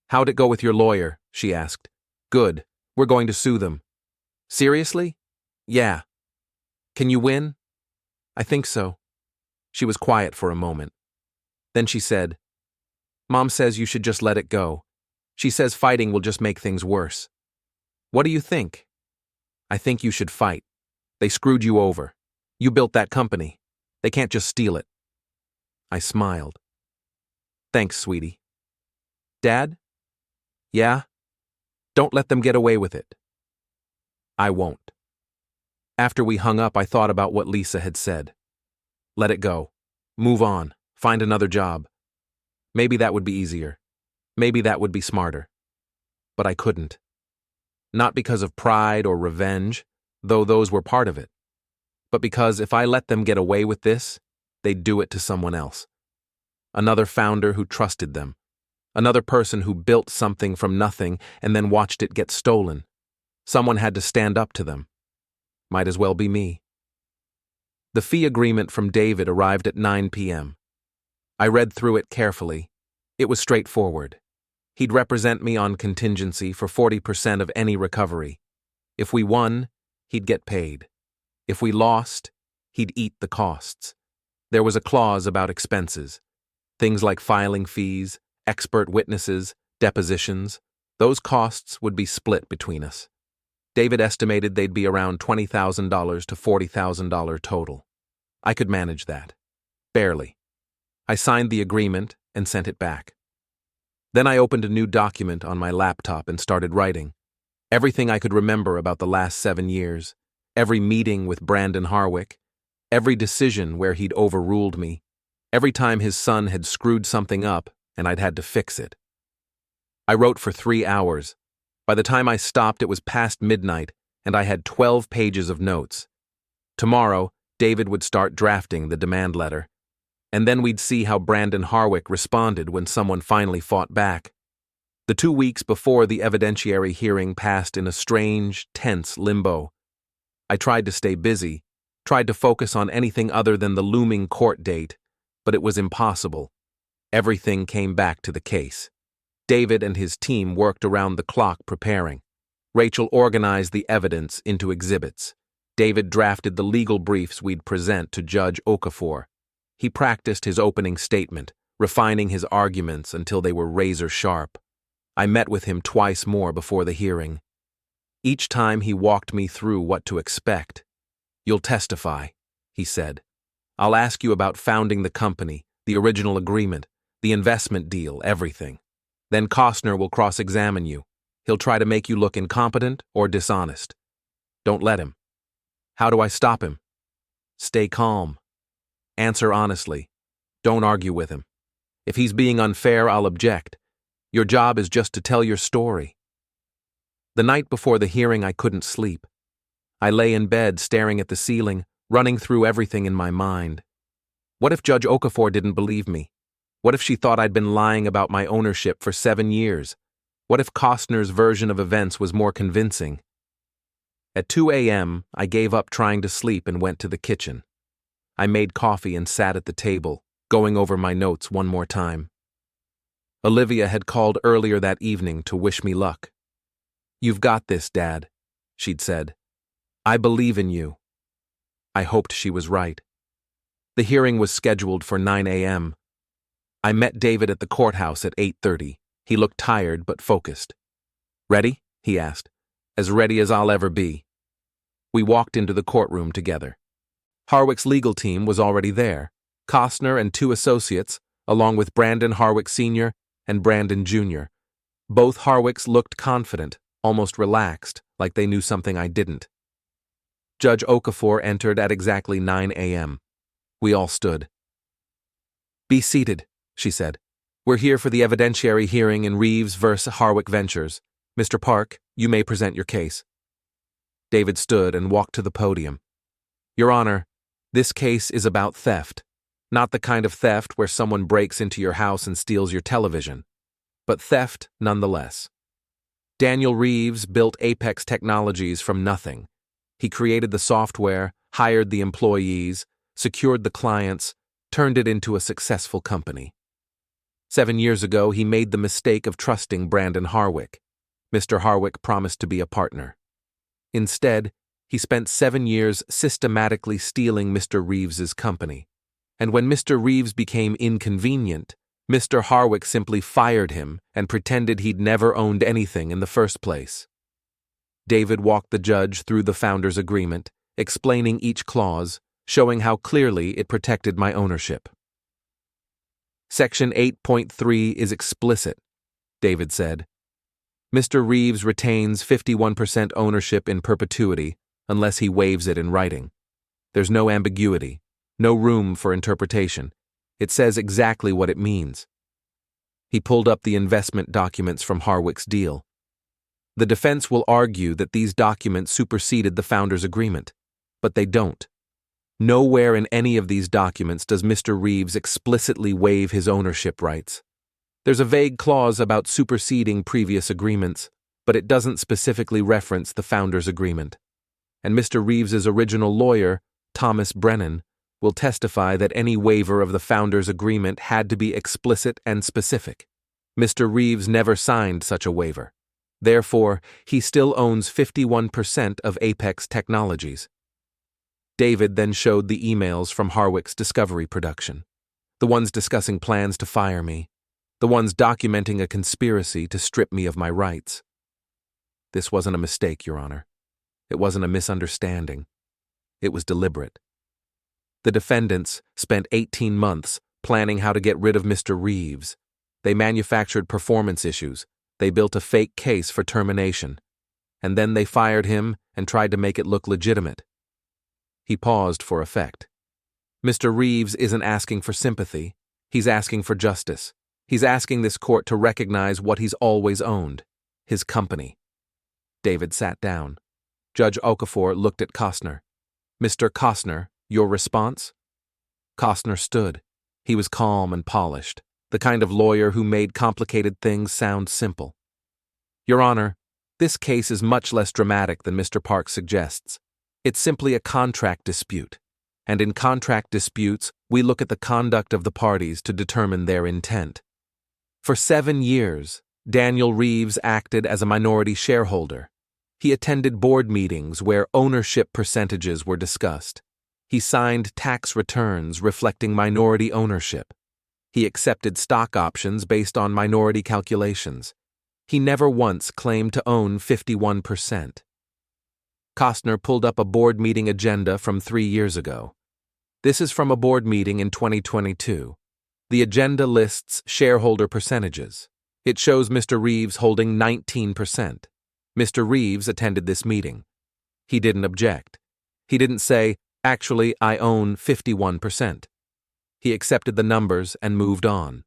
How'd it go with your lawyer? She asked. Good. We're going to sue them. Seriously? Yeah. Can you win? I think so. She was quiet for a moment. Then she said, "Mom says you should just let it go. She says fighting will just make things worse." "What do you think?" "I think you should fight. They screwed you over. You built that company. They can't just steal it." I smiled. "Thanks, sweetie." "Dad?" "Yeah?" "Don't let them get away with it." "I won't." After we hung up, I thought about what Lisa had said. Let it go. Move on. Find another job. Maybe that would be easier. Maybe that would be smarter. But I couldn't. Not because of pride or revenge, though those were part of it, but because if I let them get away with this, they'd do it to someone else. Another founder who trusted them. Another person who built something from nothing and then watched it get stolen. Someone had to stand up to them. Might as well be me. The fee agreement from David arrived at 9 p.m. I read through it carefully. It was straightforward. He'd represent me on contingency for 40% of any recovery. If we won, he'd get paid. If we lost, he'd eat the costs. There was a clause about expenses. Things like filing fees, expert witnesses, depositions. Those costs would be split between us. David estimated they'd be around $20,000 to $40,000 total. I could manage that. Barely. I signed the agreement and sent it back. Then I opened a new document on my laptop and started writing. Everything I could remember about the last 7 years, every meeting with Brandon Harwick, every decision where he'd overruled me, every time his son had screwed something up and I'd had to fix it. I wrote for 3 hours. By the time I stopped, it was past midnight, and I had 12 pages of notes. Tomorrow, David would start drafting the demand letter, and then we'd see how Brandon Harwick responded when someone finally fought back. The 2 weeks before the evidentiary hearing passed in a strange, tense limbo. I tried to stay busy, tried to focus on anything other than the looming court date, but it was impossible. Everything came back to the case. David and his team worked around the clock preparing. Rachel organized the evidence into exhibits. David drafted the legal briefs we'd present to Judge Okafor. He practiced his opening statement, refining his arguments until they were razor sharp. I met with him twice more before the hearing. Each time he walked me through what to expect. "You'll testify," he said. "I'll ask you about founding the company, the original agreement, the investment deal, everything. Then Costner will cross-examine you. He'll try to make you look incompetent or dishonest. Don't let him." "How do I stop him?" "Stay calm. Answer honestly. Don't argue with him. If he's being unfair, I'll object. Your job is just to tell your story." The night before the hearing, I couldn't sleep. I lay in bed staring at the ceiling, running through everything in my mind. What if Judge Okafor didn't believe me? What if she thought I'd been lying about my ownership for 7 years? What if Costner's version of events was more convincing? At 2 a.m., I gave up trying to sleep and went to the kitchen. I made coffee and sat at the table, going over my notes one more time. Olivia had called earlier that evening to wish me luck. "You've got this, Dad," she'd said. "I believe in you." I hoped she was right. The hearing was scheduled for 9 a.m. I met David at the courthouse at 8:30. He looked tired but focused. "Ready?" he asked. "As ready as I'll ever be." We walked into the courtroom together. Harwick's legal team was already there. Costner and 2 associates, along with Brandon Harwick Sr. and Brandon Jr. Both Harwicks looked confident, almost relaxed, like they knew something I didn't. Judge Okafor entered at exactly 9 a.m. We all stood. "Be seated," she said. "We're here for the evidentiary hearing in Reeves vs. Harwick Ventures. Mr. Park, you may present your case." David stood and walked to the podium. "Your Honor, this case is about theft. Not the kind of theft where someone breaks into your house and steals your television, but theft nonetheless. Daniel Reeves built Apex Technologies from nothing. He created the software, hired the employees, secured the clients, turned it into a successful company. 7 years ago, he made the mistake of trusting Brandon Harwick. Mr. Harwick promised to be a partner. Instead, he spent 7 years systematically stealing Mr. Reeves's company. and when Mr. Reeves became inconvenient, Mr. Harwick simply fired him and pretended he'd never owned anything in the first place. David walked the judge through the founders' agreement, explaining each clause, showing how clearly it protected my ownership. Section 8.3 is explicit, David said. Mr. Reeves retains 51% ownership in perpetuity unless he waives it in writing. There's no ambiguity, no room for interpretation. It says exactly what it means. He pulled up the investment documents from Harwick's deal. The defense will argue that these documents superseded the founders' agreement, but they don't. Nowhere in any of these documents does Mr. Reeves explicitly waive his ownership rights. There's a vague clause about superseding previous agreements, but it doesn't specifically reference the founders' agreement. And Mr. Reeves's original lawyer, Thomas Brennan, will testify that any waiver of the founders' agreement had to be explicit and specific. Mr. Reeves never signed such a waiver. Therefore, he still owns 51% of Apex Technologies. David then showed the emails from Harwick's Discovery production, the ones discussing plans to fire me, the ones documenting a conspiracy to strip me of my rights. This wasn't a mistake, Your Honor. It wasn't a misunderstanding. It was deliberate. The defendants spent 18 months planning how to get rid of Mr. Reeves. They manufactured performance issues. They built a fake case for termination. And then they fired him and tried to make it look legitimate. He paused for effect. Mr. Reeves isn't asking for sympathy. He's asking for justice. He's asking this court to recognize what he's always owned, his company. David sat down. Judge Okafor looked at Costner. Mr. Costner, your response? Costner stood. He was calm and polished, the kind of lawyer who made complicated things sound simple. Your Honor, this case is much less dramatic than Mr. Park suggests. It's simply a contract dispute, and in contract disputes, we look at the conduct of the parties to determine their intent. For 7 years, Daniel Reeves acted as a minority shareholder. He attended board meetings where ownership percentages were discussed. He signed tax returns reflecting minority ownership. He accepted stock options based on minority calculations. He never once claimed to own 51%. Costner pulled up a board meeting agenda from 3 years ago. This is from a board meeting in 2022. The agenda lists shareholder percentages. It shows Mr. Reeves holding 19%. Mr. Reeves attended this meeting. He didn't object. He didn't say, "Actually, I own 51%. He accepted the numbers and moved on.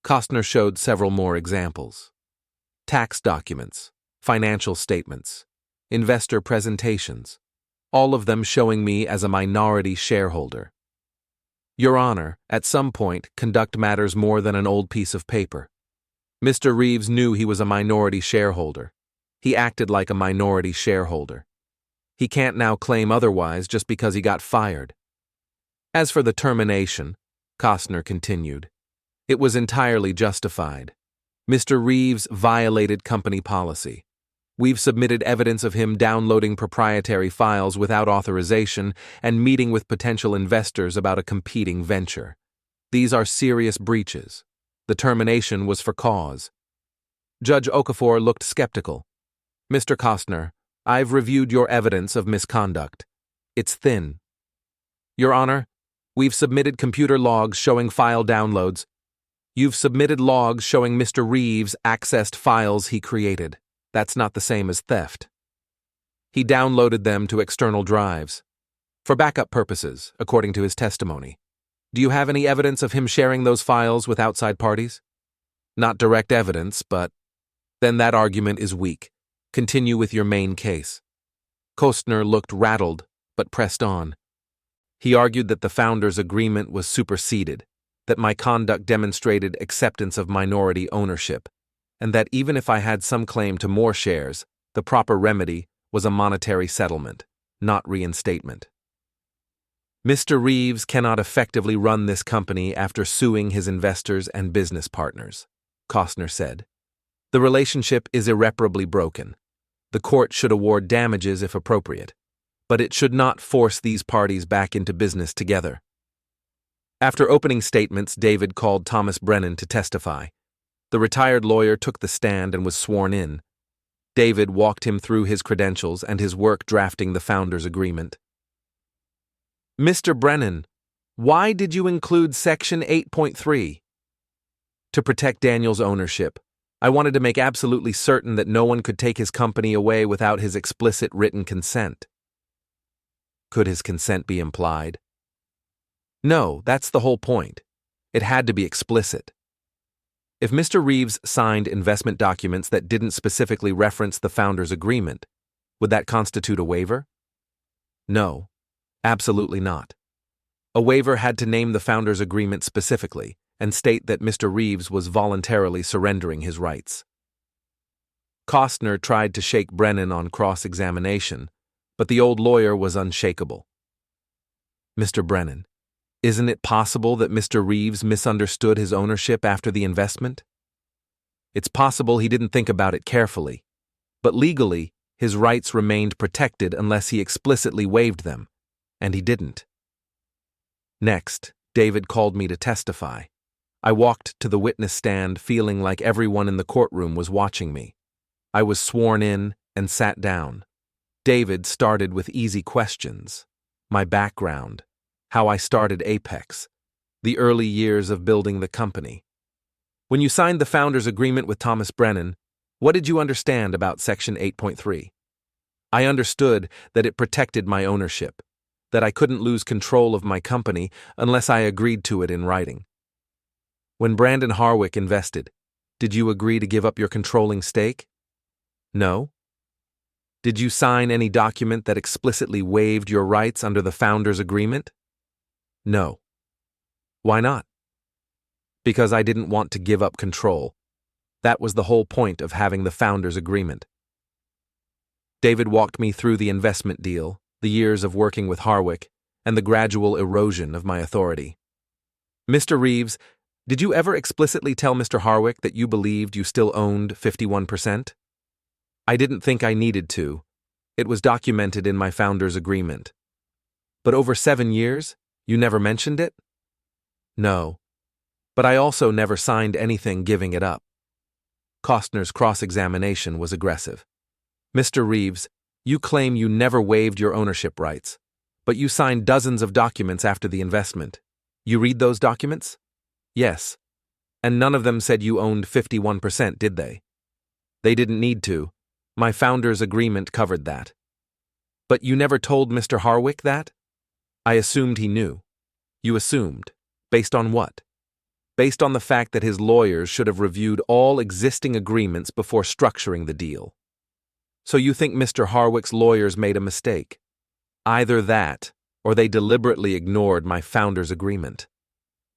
Costner showed several more examples. Tax documents, financial statements, investor presentations, all of them showing me as a minority shareholder. Your Honor, at some point, conduct matters more than an old piece of paper. Mr. Reeves knew he was a minority shareholder. He acted like a minority shareholder. He can't now claim otherwise just because he got fired. As for the termination, Costner continued, it was entirely justified. Mr. Reeves violated company policy. We've submitted evidence of him downloading proprietary files without authorization and meeting with potential investors about a competing venture. These are serious breaches. The termination was for cause. Judge Okafor looked skeptical. Mr. Costner, I've reviewed your evidence of misconduct. It's thin. Your Honor, we've submitted computer logs showing file downloads. You've submitted logs showing Mr. Reeves accessed files he created. That's not the same as theft. He downloaded them to external drives. For backup purposes, according to his testimony. Do you have any evidence of him sharing those files with outside parties? Not direct evidence, but then that argument is weak. Continue with your main case. Costner looked rattled, but pressed on. He argued that the founders' agreement was superseded, that my conduct demonstrated acceptance of minority ownership, and that even if I had some claim to more shares, the proper remedy was a monetary settlement, not reinstatement. Mr. Reeves cannot effectively run this company after suing his investors and business partners, Costner said. The relationship is irreparably broken. The court should award damages if appropriate, but it should not force these parties back into business together. After opening statements, David called Thomas Brennan to testify. The retired lawyer took the stand and was sworn in. David walked him through his credentials and his work drafting the founders' agreement. Mr. Brennan, why did you include Section 8.3? To protect Daniel's ownership. I wanted to make absolutely certain that no one could take his company away without his explicit written consent. Could his consent be implied? No, that's the whole point. It had to be explicit. If Mr. Reeves signed investment documents that didn't specifically reference the founders' agreement, would that constitute a waiver? No, absolutely not. A waiver had to name the founders' agreement specifically and state that Mr. Reeves was voluntarily surrendering his rights. Costner tried to shake Brennan on cross-examination, but the old lawyer was unshakable. Mr. Brennan, isn't it possible that Mr. Reeves misunderstood his ownership after the investment? It's possible he didn't think about it carefully, but legally, his rights remained protected unless he explicitly waived them, and he didn't. Next, David called me to testify. I walked to the witness stand feeling like everyone in the courtroom was watching me. I was sworn in and sat down. David started with easy questions. My background, how I started Apex, the early years of building the company. When you signed the founders' agreement with Thomas Brennan, what did you understand about Section 8.3? I understood that it protected my ownership, that I couldn't lose control of my company unless I agreed to it in writing. When Brandon Harwick invested, did you agree to give up your controlling stake? No. Did you sign any document that explicitly waived your rights under the founders' agreement? No. Why not? Because I didn't want to give up control. That was the whole point of having the founders' agreement. David walked me through the investment deal, the years of working with Harwick, and the gradual erosion of my authority. Mr. Reeves, did you ever explicitly tell Mr. Harwick that you believed you still owned 51%? I didn't think I needed to. It was documented in my founders' agreement. But over 7 years, you never mentioned it? No. But I also never signed anything giving it up. Costner's cross-examination was aggressive. Mr. Reeves, you claim you never waived your ownership rights, but you signed dozens of documents after the investment. You read those documents? Yes. And none of them said you owned 51%, did they? They didn't need to. My founders' agreement covered that. But you never told Mr. Harwick that? I assumed he knew. You assumed. Based on what? Based on the fact that his lawyers should have reviewed all existing agreements before structuring the deal. So you think Mr. Harwick's lawyers made a mistake? Either that, or they deliberately ignored my founders' agreement.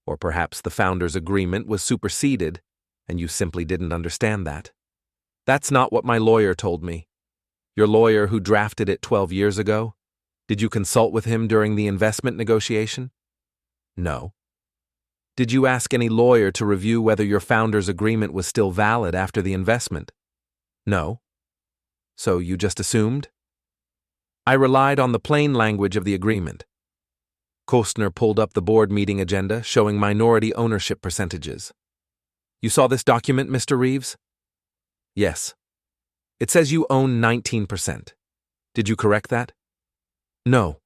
Or perhaps the founders' agreement was superseded, and you simply didn't understand that. That's not what my lawyer told me. Your lawyer who drafted it 12 years ago? Did you consult with him during the investment negotiation? No. Did you ask any lawyer to review whether your founders' agreement was still valid after the investment? No. So you just assumed? I relied on the plain language of the agreement. Costner pulled up the board meeting agenda showing minority ownership percentages. You saw this document, Mr. Reeves? Yes. It says you own 19%. Did you correct that? No.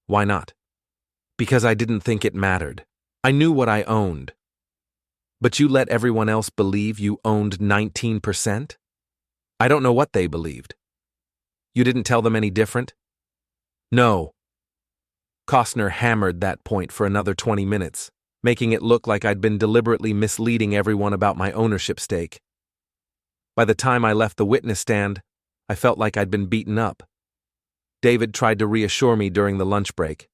Why not? Because I didn't think it mattered. I knew what I owned. But you let everyone else believe you owned 19%? I don't know what they believed. You didn't tell them any different? No. Costner hammered that point for another 20 minutes, making it look like I'd been deliberately misleading everyone about my ownership stake. By the time I left the witness stand, I felt like I'd been beaten up. David tried to reassure me during the lunch break.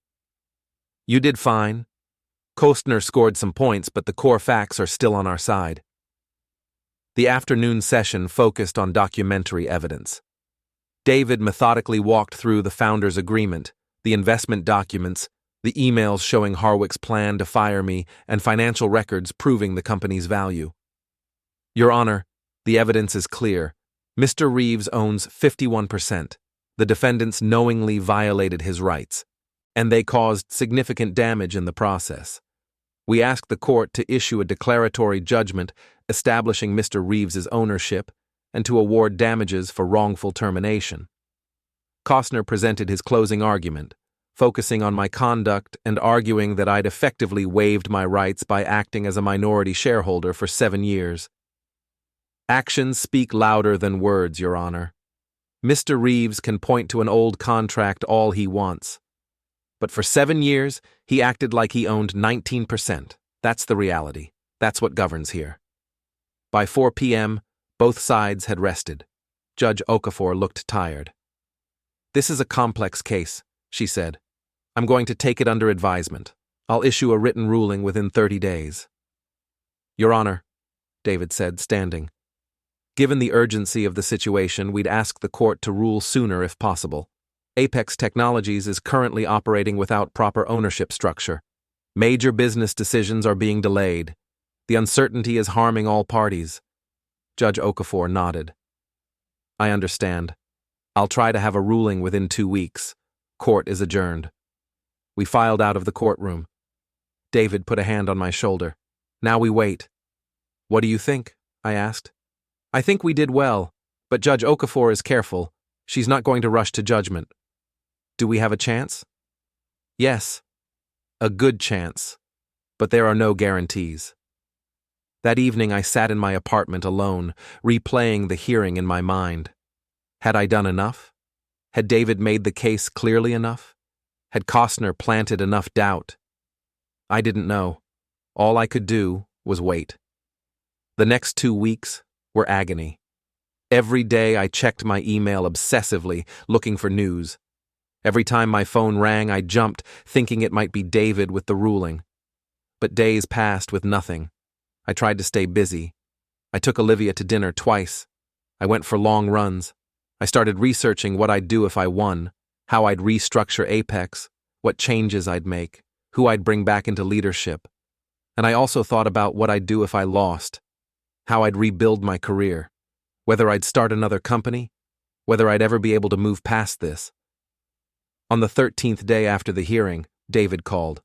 You did fine. Costner scored some points, but the core facts are still on our side. The afternoon session focused on documentary evidence. David methodically walked through the founders' agreement, the investment documents, the emails showing Harwick's plan to fire me, and financial records proving the company's value. Your Honor, the evidence is clear. Mr. Reeves owns 51%. The defendants knowingly violated his rights, and they caused significant damage in the process. We asked the court to issue a declaratory judgment establishing Mr. Reeves's ownership and to award damages for wrongful termination. Costner presented his closing argument, focusing on my conduct and arguing that I'd effectively waived my rights by acting as a minority shareholder for 7 years. Actions speak louder than words, Your Honor. Mr. Reeves can point to an old contract all he wants. But for 7 years, he acted like he owned 19%. That's the reality. That's what governs here. By 4 p.m., both sides had rested. Judge Okafor looked tired. "This is a complex case," she said. "I'm going to take it under advisement. I'll issue a written ruling within 30 days. "Your Honor," David said, standing. "Given the urgency of the situation, we'd ask the court to rule sooner if possible. Apex Technologies is currently operating without proper ownership structure. Major business decisions are being delayed. The uncertainty is harming all parties." Judge Okafor nodded. "I understand. I'll try to have a ruling within 2 weeks. Court is adjourned." We filed out of the courtroom. David put a hand on my shoulder. "Now we wait." "What do you think?" I asked. "I think we did well, but Judge Okafor is careful. She's not going to rush to judgment." "Do we have a chance?" "Yes. A good chance. But there are no guarantees." That evening I sat in my apartment alone, replaying the hearing in my mind. Had I done enough? Had David made the case clearly enough? Had Costner planted enough doubt? I didn't know. All I could do was wait. The next 2 weeks were agony. Every day I checked my email obsessively, looking for news. Every time my phone rang, I jumped, thinking it might be David with the ruling. But days passed with nothing. I tried to stay busy. I took Olivia to dinner twice. I went for long runs. I started researching what I'd do if I won, how I'd restructure Apex, what changes I'd make, who I'd bring back into leadership. And I also thought about what I'd do if I lost, how I'd rebuild my career, whether I'd start another company, whether I'd ever be able to move past this. On the 13th day after the hearing, David called.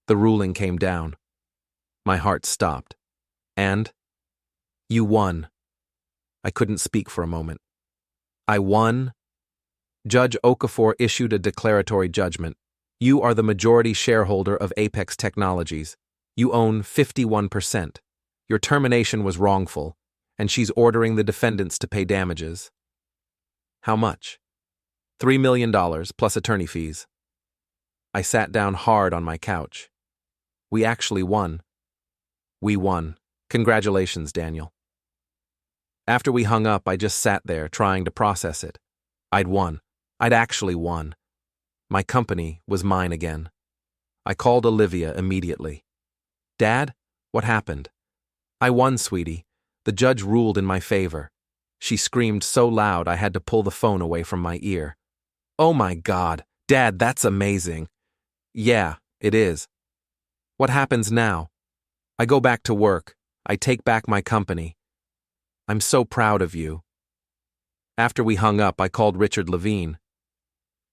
The ruling came down. My heart stopped. "And? You won." I couldn't speak for a moment. "I won?" Judge Okafor issued a declaratory judgment. "You are the majority shareholder of Apex Technologies. You own 51%. Your termination was wrongful, and she's ordering the defendants to pay damages." "How much?" $3 million plus attorney fees. I sat down hard on my couch. "We actually won." "We won. Congratulations, Daniel." After we hung up, I just sat there trying to process it. I'd won. I'd actually won. My company was mine again. I called Olivia immediately. "Dad, what happened?" "I won, sweetie. The judge ruled in my favor." She screamed so loud I had to pull the phone away from my ear. "Oh my God, Dad, that's amazing." "Yeah, it is." "What happens now?" "I go back to work. I take back my company." "I'm so proud of you." After we hung up, I called Richard Levine.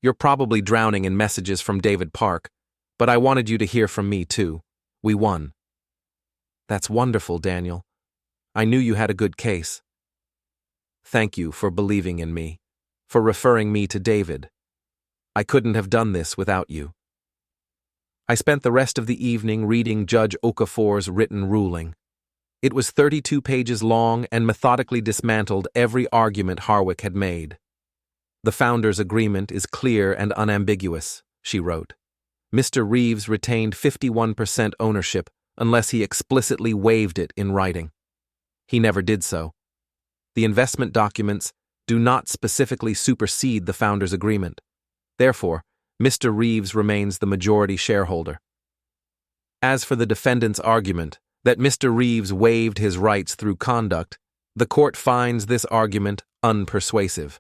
"You're probably drowning in messages from David Park, but I wanted you to hear from me too. We won." "That's wonderful, Daniel. I knew you had a good case." "Thank you for believing in me, for referring me to David. I couldn't have done this without you." I spent the rest of the evening reading Judge Okafor's written ruling. It was 32 pages long and methodically dismantled every argument Harwick had made. "The founders' agreement is clear and unambiguous," she wrote. "Mr. Reeves retained 51% ownership unless he explicitly waived it in writing. He never did so. The investment documents do not specifically supersede the founders' agreement. Therefore, Mr. Reeves remains the majority shareholder. As for the defendant's argument that Mr. Reeves waived his rights through conduct, the court finds this argument unpersuasive.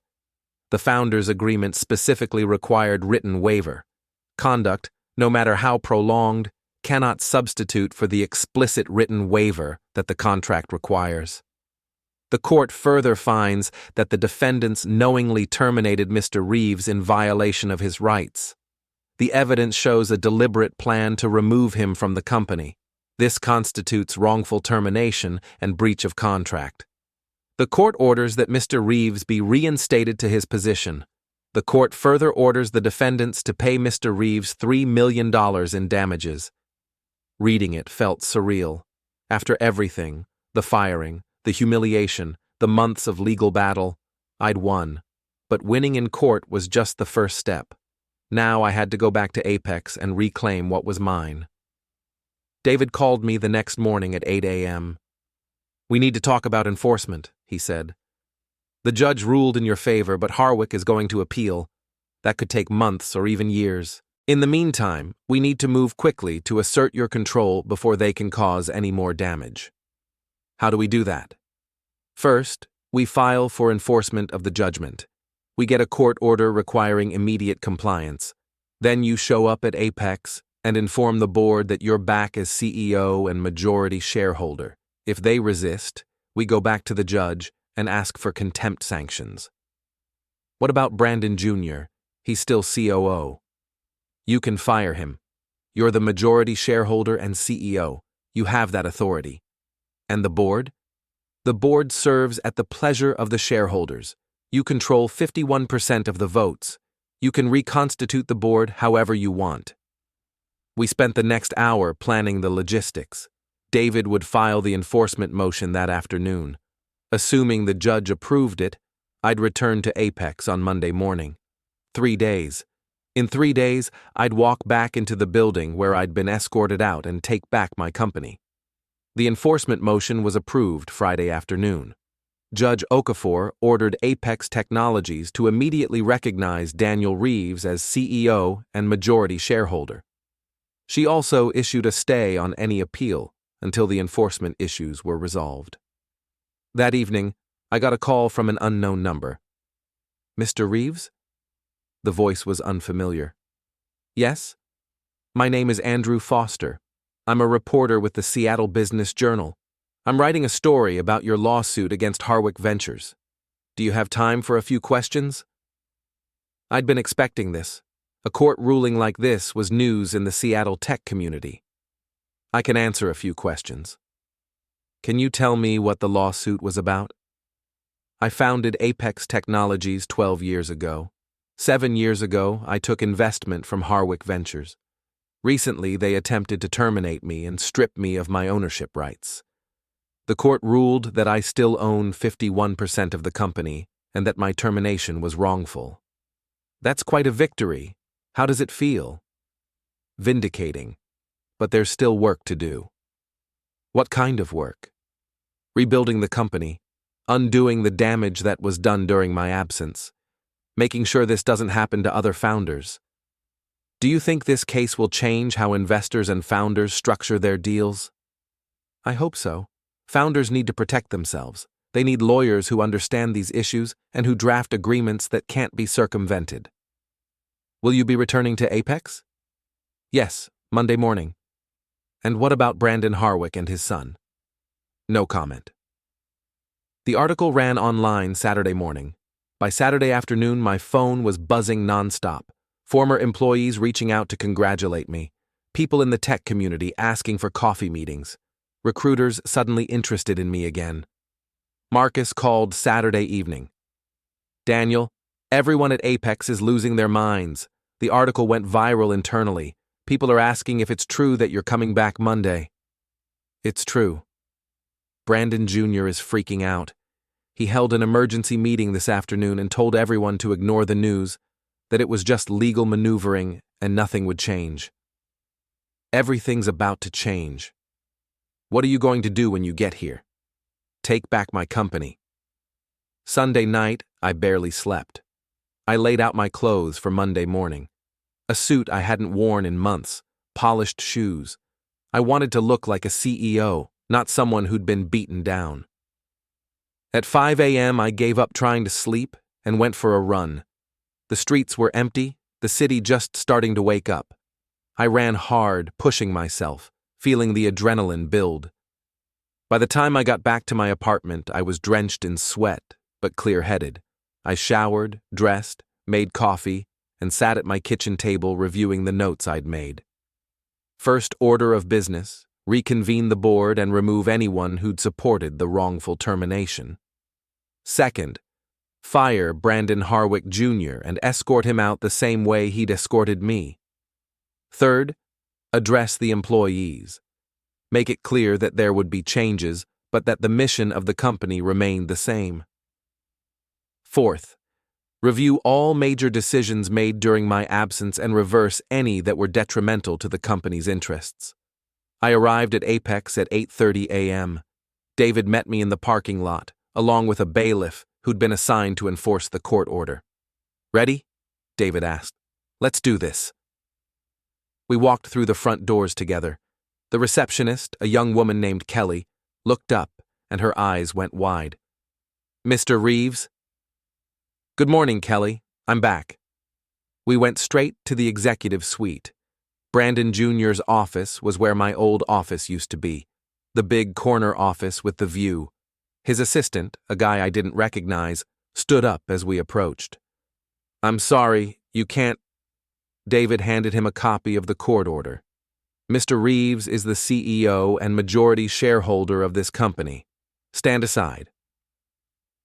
The founders' agreement specifically required written waiver. Conduct, no matter how prolonged, cannot substitute for the explicit written waiver that the contract requires. The court further finds that the defendants knowingly terminated Mr. Reeves in violation of his rights. The evidence shows a deliberate plan to remove him from the company. This constitutes wrongful termination and breach of contract. The court orders that Mr. Reeves be reinstated to his position. The court further orders the defendants to pay Mr. Reeves $3 million in damages. Reading it felt surreal. After everything, the firing, the humiliation, the months of legal battle, I'd won. But winning in court was just the first step. Now I had to go back to Apex and reclaim what was mine. David called me the next morning at 8 a.m. "We need to talk about enforcement," he said. "The judge ruled in your favor, but Harwick is going to appeal. That could take months or even years. In the meantime, we need to move quickly to assert your control before they can cause any more damage." "How do we do that?" "First, we file for enforcement of the judgment. We get a court order requiring immediate compliance. Then you show up at Apex and inform the board that you're back as CEO and majority shareholder. If they resist, we go back to the judge and ask for contempt sanctions." "What about Brandon Jr.? He's still COO." "You can fire him. You're the majority shareholder and CEO. You have that authority." "And the board?" "The board serves at the pleasure of the shareholders. You control 51% of the votes. You can reconstitute the board however you want." We spent the next hour planning the logistics. David would file the enforcement motion that afternoon. Assuming the judge approved it, I'd return to Apex on Monday morning. 3 days. In 3 days, I'd walk back into the building where I'd been escorted out and take back my company. The enforcement motion was approved Friday afternoon. Judge Okafor ordered Apex Technologies to immediately recognize Daniel Reeves as CEO and majority shareholder. She also issued a stay on any appeal until the enforcement issues were resolved. That evening, I got a call from an unknown number. "Mr. Reeves?" The voice was unfamiliar. "Yes? My name is Andrew Foster. I'm a reporter with the Seattle Business Journal. I'm writing a story about your lawsuit against Harwick Ventures. Do you have time for a few questions?" I'd been expecting this. A court ruling like this was news in the Seattle tech community. "I can answer a few questions." "Can you tell me what the lawsuit was about?" "I founded Apex Technologies 12 years ago. 7 years ago, I took investment from Harwick Ventures. Recently, they attempted to terminate me and strip me of my ownership rights. The court ruled that I still own 51% of the company and that my termination was wrongful." "That's quite a victory. How does it feel?" "Vindicating. But there's still work to do." "What kind of work?" "Rebuilding the company, undoing the damage that was done during my absence, making sure this doesn't happen to other founders." "Do you think this case will change how investors and founders structure their deals?" "I hope so. Founders need to protect themselves. They need lawyers who understand these issues and who draft agreements that can't be circumvented." "Will you be returning to Apex?" "Yes, Monday morning." "And what about Brandon Harwick and his son?" "No comment." The article ran online Saturday morning. By Saturday afternoon, my phone was buzzing nonstop. Former employees reaching out to congratulate me. People in the tech community asking for coffee meetings. Recruiters suddenly interested in me again. Marcus called Saturday evening. "Daniel, everyone at Apex is losing their minds. The article went viral internally. People are asking if it's true that you're coming back Monday." "It's true." Brandon Jr. is freaking out. He held an emergency meeting this afternoon and told everyone to ignore the news, that it was just legal maneuvering and nothing would change. "Everything's about to change." "What are you going to do when you get here?" "Take back my company." Sunday night, I barely slept. I laid out my clothes for Monday morning. A suit I hadn't worn in months, polished shoes. I wanted to look like a CEO, not someone who'd been beaten down. At 5 a.m., I gave up trying to sleep and went for a run. The streets were empty, the city just starting to wake up. I ran hard, pushing myself, feeling the adrenaline build. By the time I got back to my apartment, I was drenched in sweat, but clear-headed. I showered, dressed, made coffee, and sat at my kitchen table reviewing the notes I'd made. First order of business, reconvene the board and remove anyone who'd supported the wrongful termination. Second, fire Brandon Harwick Jr. and escort him out the same way he'd escorted me. Third, address the employees. Make it clear that there would be changes, but that the mission of the company remained the same. Fourth, review all major decisions made during my absence and reverse any that were detrimental to the company's interests. I arrived at Apex at 8:30 a.m. David met me in the parking lot, along with a bailiff who'd been assigned to enforce the court order. "Ready?" David asked. "Let's do this." We walked through the front doors together. The receptionist, a young woman named Kelly, looked up and her eyes went wide. "Mr. Reeves?" "Good morning, Kelly. I'm back." We went straight to the executive suite. Brandon Jr.'s office was where my old office used to be, the big corner office with the view. His assistant, a guy I didn't recognize, stood up as we approached. "I'm sorry, you can't." David handed him a copy of the court order. "Mr. Reeves is the CEO and majority shareholder of this company. Stand aside."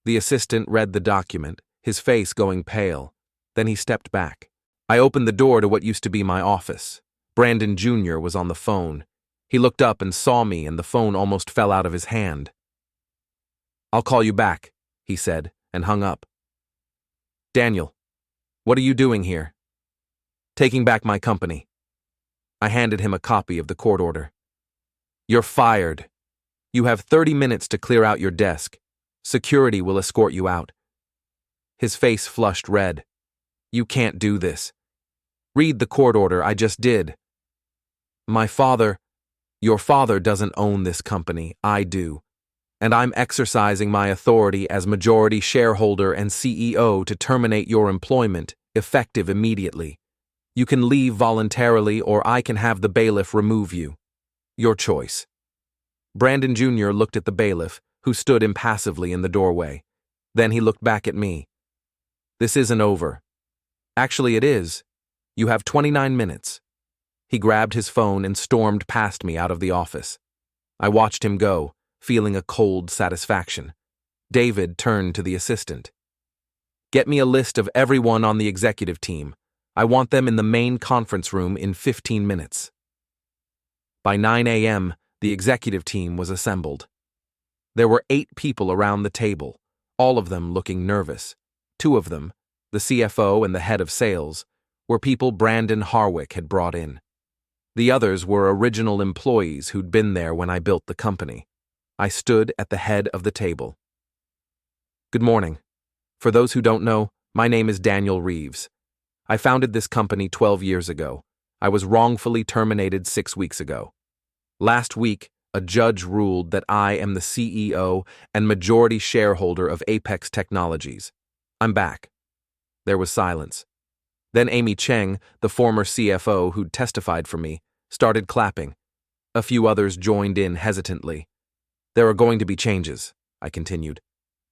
The assistant read the document, his face going pale. Then he stepped back. I opened the door to what used to be my office. Brandon Jr. was on the phone. He looked up and saw me, and the phone almost fell out of his hand. "I'll call you back," he said, and hung up. "Daniel, what are you doing here?" "Taking back my company." I handed him a copy of the court order. "You're fired. You have 30 minutes to clear out your desk. Security will escort you out." His face flushed red. "You can't do this." "Read the court order. I just did." Your father doesn't own this company, I do. And I'm exercising my authority as majority shareholder and CEO to terminate your employment, effective immediately. You can leave voluntarily or I can have the bailiff remove you. Your choice." Brandon Jr. looked at the bailiff, who stood impassively in the doorway. Then he looked back at me. "This isn't over." "Actually, it is. You have 29 minutes. He grabbed his phone and stormed past me out of the office. I watched him go, feeling a cold satisfaction. David turned to the assistant. "Get me a list of everyone on the executive team. I want them in the main conference room in 15 minutes. By 9 a.m., the executive team was assembled. There were 8 people around the table, all of them looking nervous. 2 of them, the CFO and the head of sales, were people Brandon Harwick had brought in. The others were original employees who'd been there when I built the company. I stood at the head of the table. "Good morning. For those who don't know, my name is Daniel Reeves. I founded this company 12 years ago. I was wrongfully terminated 6 weeks ago. Last week, a judge ruled that I am the CEO and majority shareholder of Apex Technologies. I'm back." There was silence. Then Amy Cheng, the former CFO who'd testified for me, started clapping. A few others joined in hesitantly. "There are going to be changes," I continued.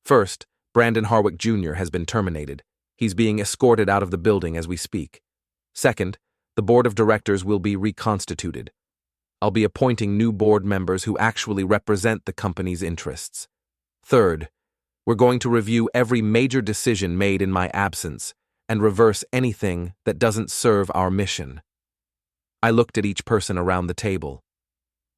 "First, Brandon Harwick Jr. has been terminated. He's being escorted out of the building as we speak. Second, the board of directors will be reconstituted. I'll be appointing new board members who actually represent the company's interests. Third, we're going to review every major decision made in my absence and reverse anything that doesn't serve our mission." I looked at each person around the table.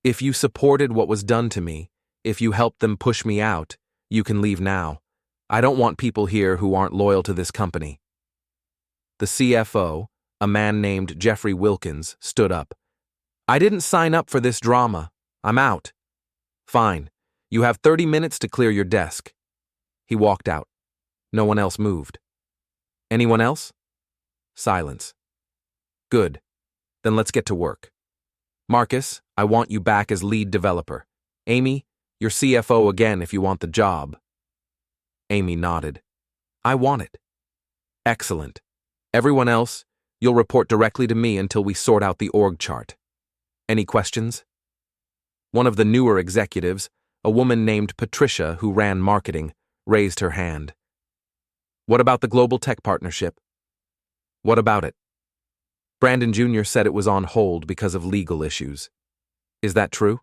"If you supported what was done to me, if you helped them push me out, you can leave now. I don't want people here who aren't loyal to this company." The CFO, a man named Jeffrey Wilkins, stood up. "I didn't sign up for this drama. I'm out." "Fine. You have 30 minutes to clear your desk." He walked out. No one else moved. "Anyone else?" Silence. "Good. Then let's get to work. Marcus, I want you back as lead developer. Amy, you're CFO again if you want the job." Amy nodded. "I want it." "Excellent. Everyone else, you'll report directly to me until we sort out the org chart. Any questions?" One of the newer executives, a woman named Patricia who ran marketing, raised her hand. "What about the global tech partnership?" What about it? Brandon Jr. said it was on hold because of legal issues. Is that true?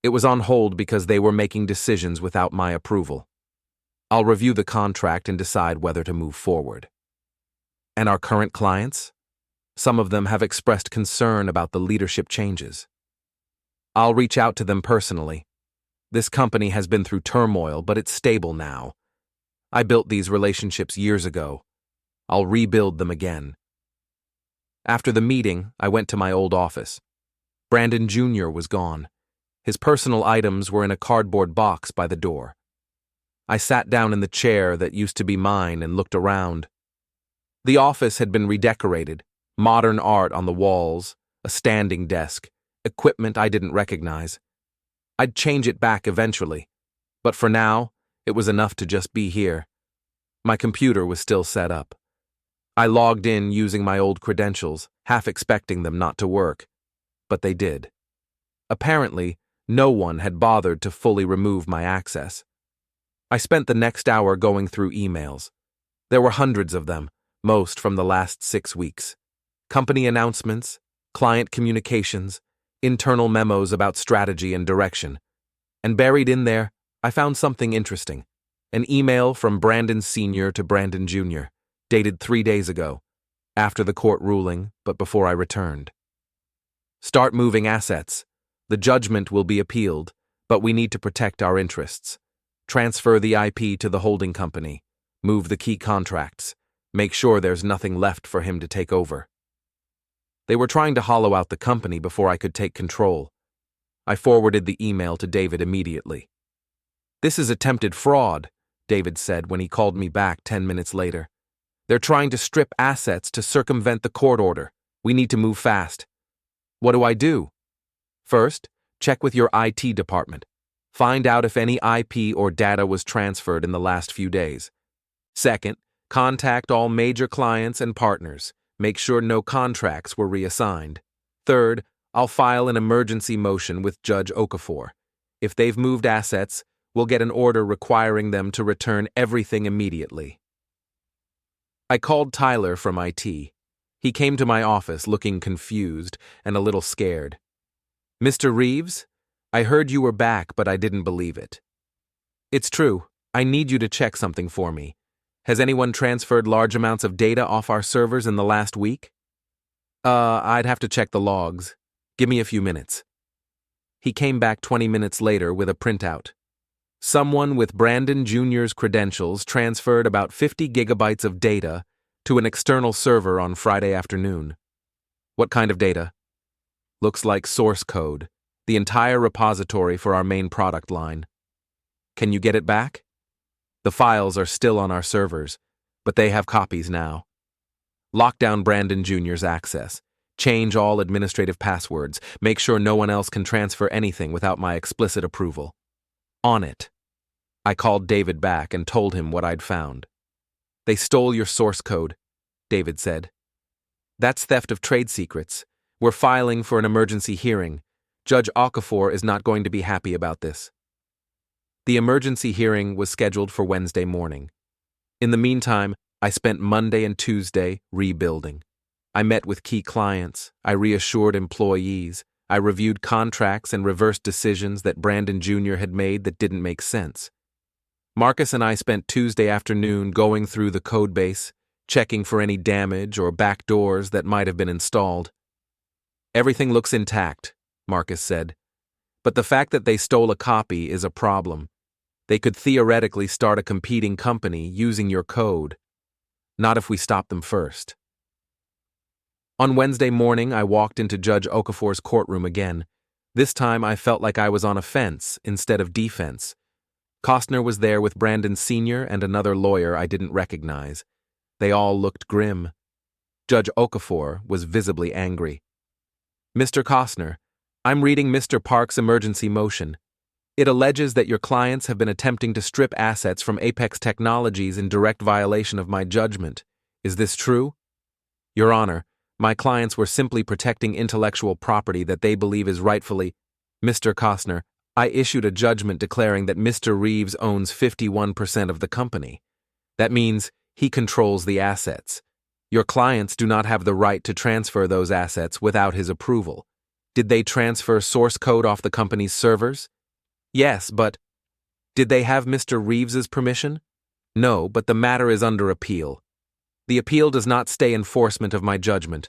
It was on hold because they were making decisions without my approval. I'll review the contract and decide whether to move forward. And our current clients? Some of them have expressed concern about the leadership changes. I'll reach out to them personally. This company has been through turmoil, but it's stable now. I built these relationships years ago. I'll rebuild them again. After the meeting, I went to my old office. Brandon Jr. was gone. His personal items were in a cardboard box by the door. I sat down in the chair that used to be mine and looked around. The office had been redecorated, modern art on the walls, a standing desk, equipment I didn't recognize. I'd change it back eventually, but for now, it was enough to just be here. My computer was still set up. I logged in using my old credentials, half expecting them not to work, but they did. Apparently, no one had bothered to fully remove my access. I spent the next hour going through emails. There were hundreds of them, most from the last 6 weeks. Company announcements, client communications, internal memos about strategy and direction. And buried in there, I found something interesting. An email from Brandon Sr. to Brandon Jr., dated 3 days ago, after the court ruling, but before I returned. Start moving assets. The judgment will be appealed, but we need to protect our interests. Transfer the IP to the holding company. Move the key contracts. Make sure there's nothing left for him to take over. They were trying to hollow out the company before I could take control. I forwarded the email to David immediately. "This is attempted fraud," David said when he called me back 10 minutes later. "They're trying to strip assets to circumvent the court order. We need to move fast." "What do I do?" "First, check with your IT department. Find out if any IP or data was transferred in the last few days. Second, contact all major clients and partners. Make sure no contracts were reassigned. Third, I'll file an emergency motion with Judge Okafor. If they've moved assets, we'll get an order requiring them to return everything immediately." I called Tyler from IT. He came to my office looking confused and a little scared. "Mr. Reeves, I heard you were back, but I didn't believe it." "It's true. I need you to check something for me. Has anyone transferred large amounts of data off our servers in the last week?" I'd have to check the logs. Give me a few minutes." He came back 20 minutes later with a printout. Someone with Brandon Jr.'s credentials transferred about 50 gigabytes of data to an external server on Friday afternoon. "What kind of data?" "Looks like source code, the entire repository for our main product line." "Can you get it back?" "The files are still on our servers, but they have copies now." "Lock down Brandon Jr.'s access. Change all administrative passwords. Make sure no one else can transfer anything without my explicit approval." "On it." I called David back and told him what I'd found. "They stole your source code," David said. "That's theft of trade secrets. We're filing for an emergency hearing. Judge Okafor is not going to be happy about this." The emergency hearing was scheduled for Wednesday morning. In the meantime, I spent Monday and Tuesday rebuilding. I met with key clients, I reassured employees, I reviewed contracts and reversed decisions that Brandon Jr. had made that didn't make sense. Marcus and I spent Tuesday afternoon going through the codebase, checking for any damage or backdoors that might have been installed. "Everything looks intact," Marcus said. "But the fact that they stole a copy is a problem. They could theoretically start a competing company using your code. Not if we stop them first." On Wednesday morning, I walked into Judge Okafor's courtroom again. This time, I felt like I was on offense instead of defense. Costner was there with Brandon Sr. and another lawyer I didn't recognize. They all looked grim. Judge Okafor was visibly angry. "Mr. Costner, I'm reading Mr. Park's emergency motion. It alleges that your clients have been attempting to strip assets from Apex Technologies in direct violation of my judgment. Is this true?" "Your Honor, my clients were simply protecting intellectual property that they believe is rightfully—" "Mr. Costner, I issued a judgment declaring that Mr. Reeves owns 51% of the company. That means he controls the assets. Your clients do not have the right to transfer those assets without his approval. Did they transfer source code off the company's servers? Yes, but did they have Mr. Reeves's permission? No, but the matter is under appeal. The appeal does not stay enforcement of my judgment.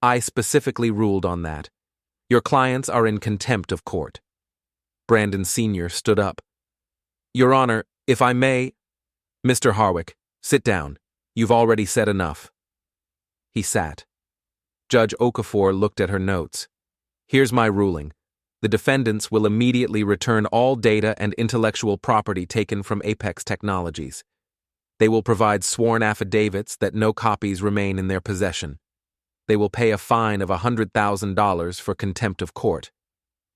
I specifically ruled on that. Your clients are in contempt of court. Brandon Sr. stood up. Your Honor, if I may… Mr. Harwick, sit down. You've already said enough. He sat. Judge Okafor looked at her notes. Here's my ruling. The defendants will immediately return all data and intellectual property taken from Apex Technologies. They will provide sworn affidavits that no copies remain in their possession. They will pay a fine of $100,000 for contempt of court.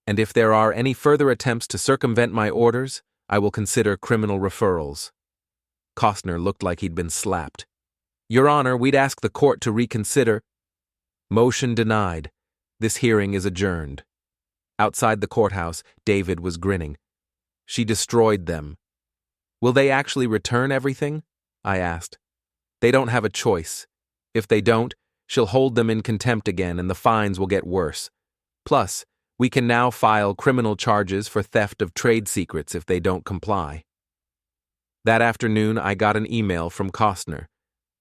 And if there are any further attempts to circumvent my orders, I will consider criminal referrals. Costner looked like he'd been slapped. Your Honor, we'd ask the court to reconsider. Motion denied. This hearing is adjourned. Outside the courthouse, David was grinning. She destroyed them. Will they actually return everything? I asked. They don't have a choice. If they don't, she'll hold them in contempt again and the fines will get worse. Plus, we can now file criminal charges for theft of trade secrets if they don't comply. That afternoon, I got an email from Costner.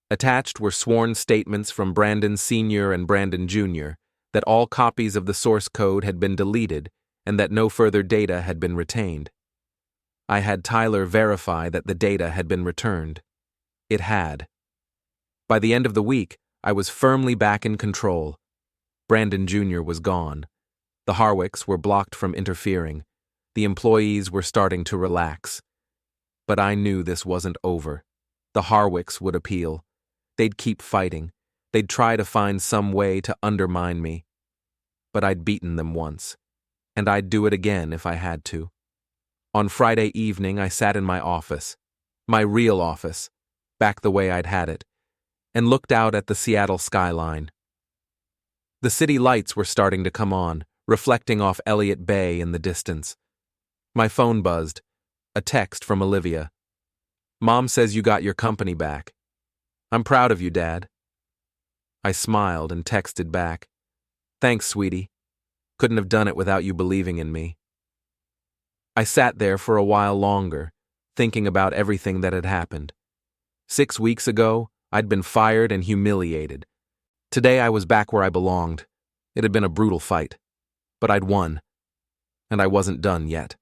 Attached were sworn statements from Brandon Sr. and Brandon Jr. that all copies of the source code had been deleted and that no further data had been retained. I had Tyler verify that the data had been returned. It had. By the end of the week, I was firmly back in control. Brandon Jr. was gone. The Harwicks were blocked from interfering. The employees were starting to relax. But I knew this wasn't over. The Harwicks would appeal. They'd keep fighting. They'd try to find some way to undermine me. But I'd beaten them once, and I'd do it again if I had to. On Friday evening, I sat in my office, my real office, back the way I'd had it, and looked out at the Seattle skyline. The city lights were starting to come on, reflecting off Elliott Bay in the distance. My phone buzzed. A text from Olivia. Mom says you got your company back. I'm proud of you, Dad. I smiled and texted back. Thanks, sweetie. Couldn't have done it without you believing in me. I sat there for a while longer, thinking about everything that had happened. 6 weeks ago, I'd been fired and humiliated. Today I was back where I belonged. It had been a brutal fight, but I'd won, and I wasn't done yet.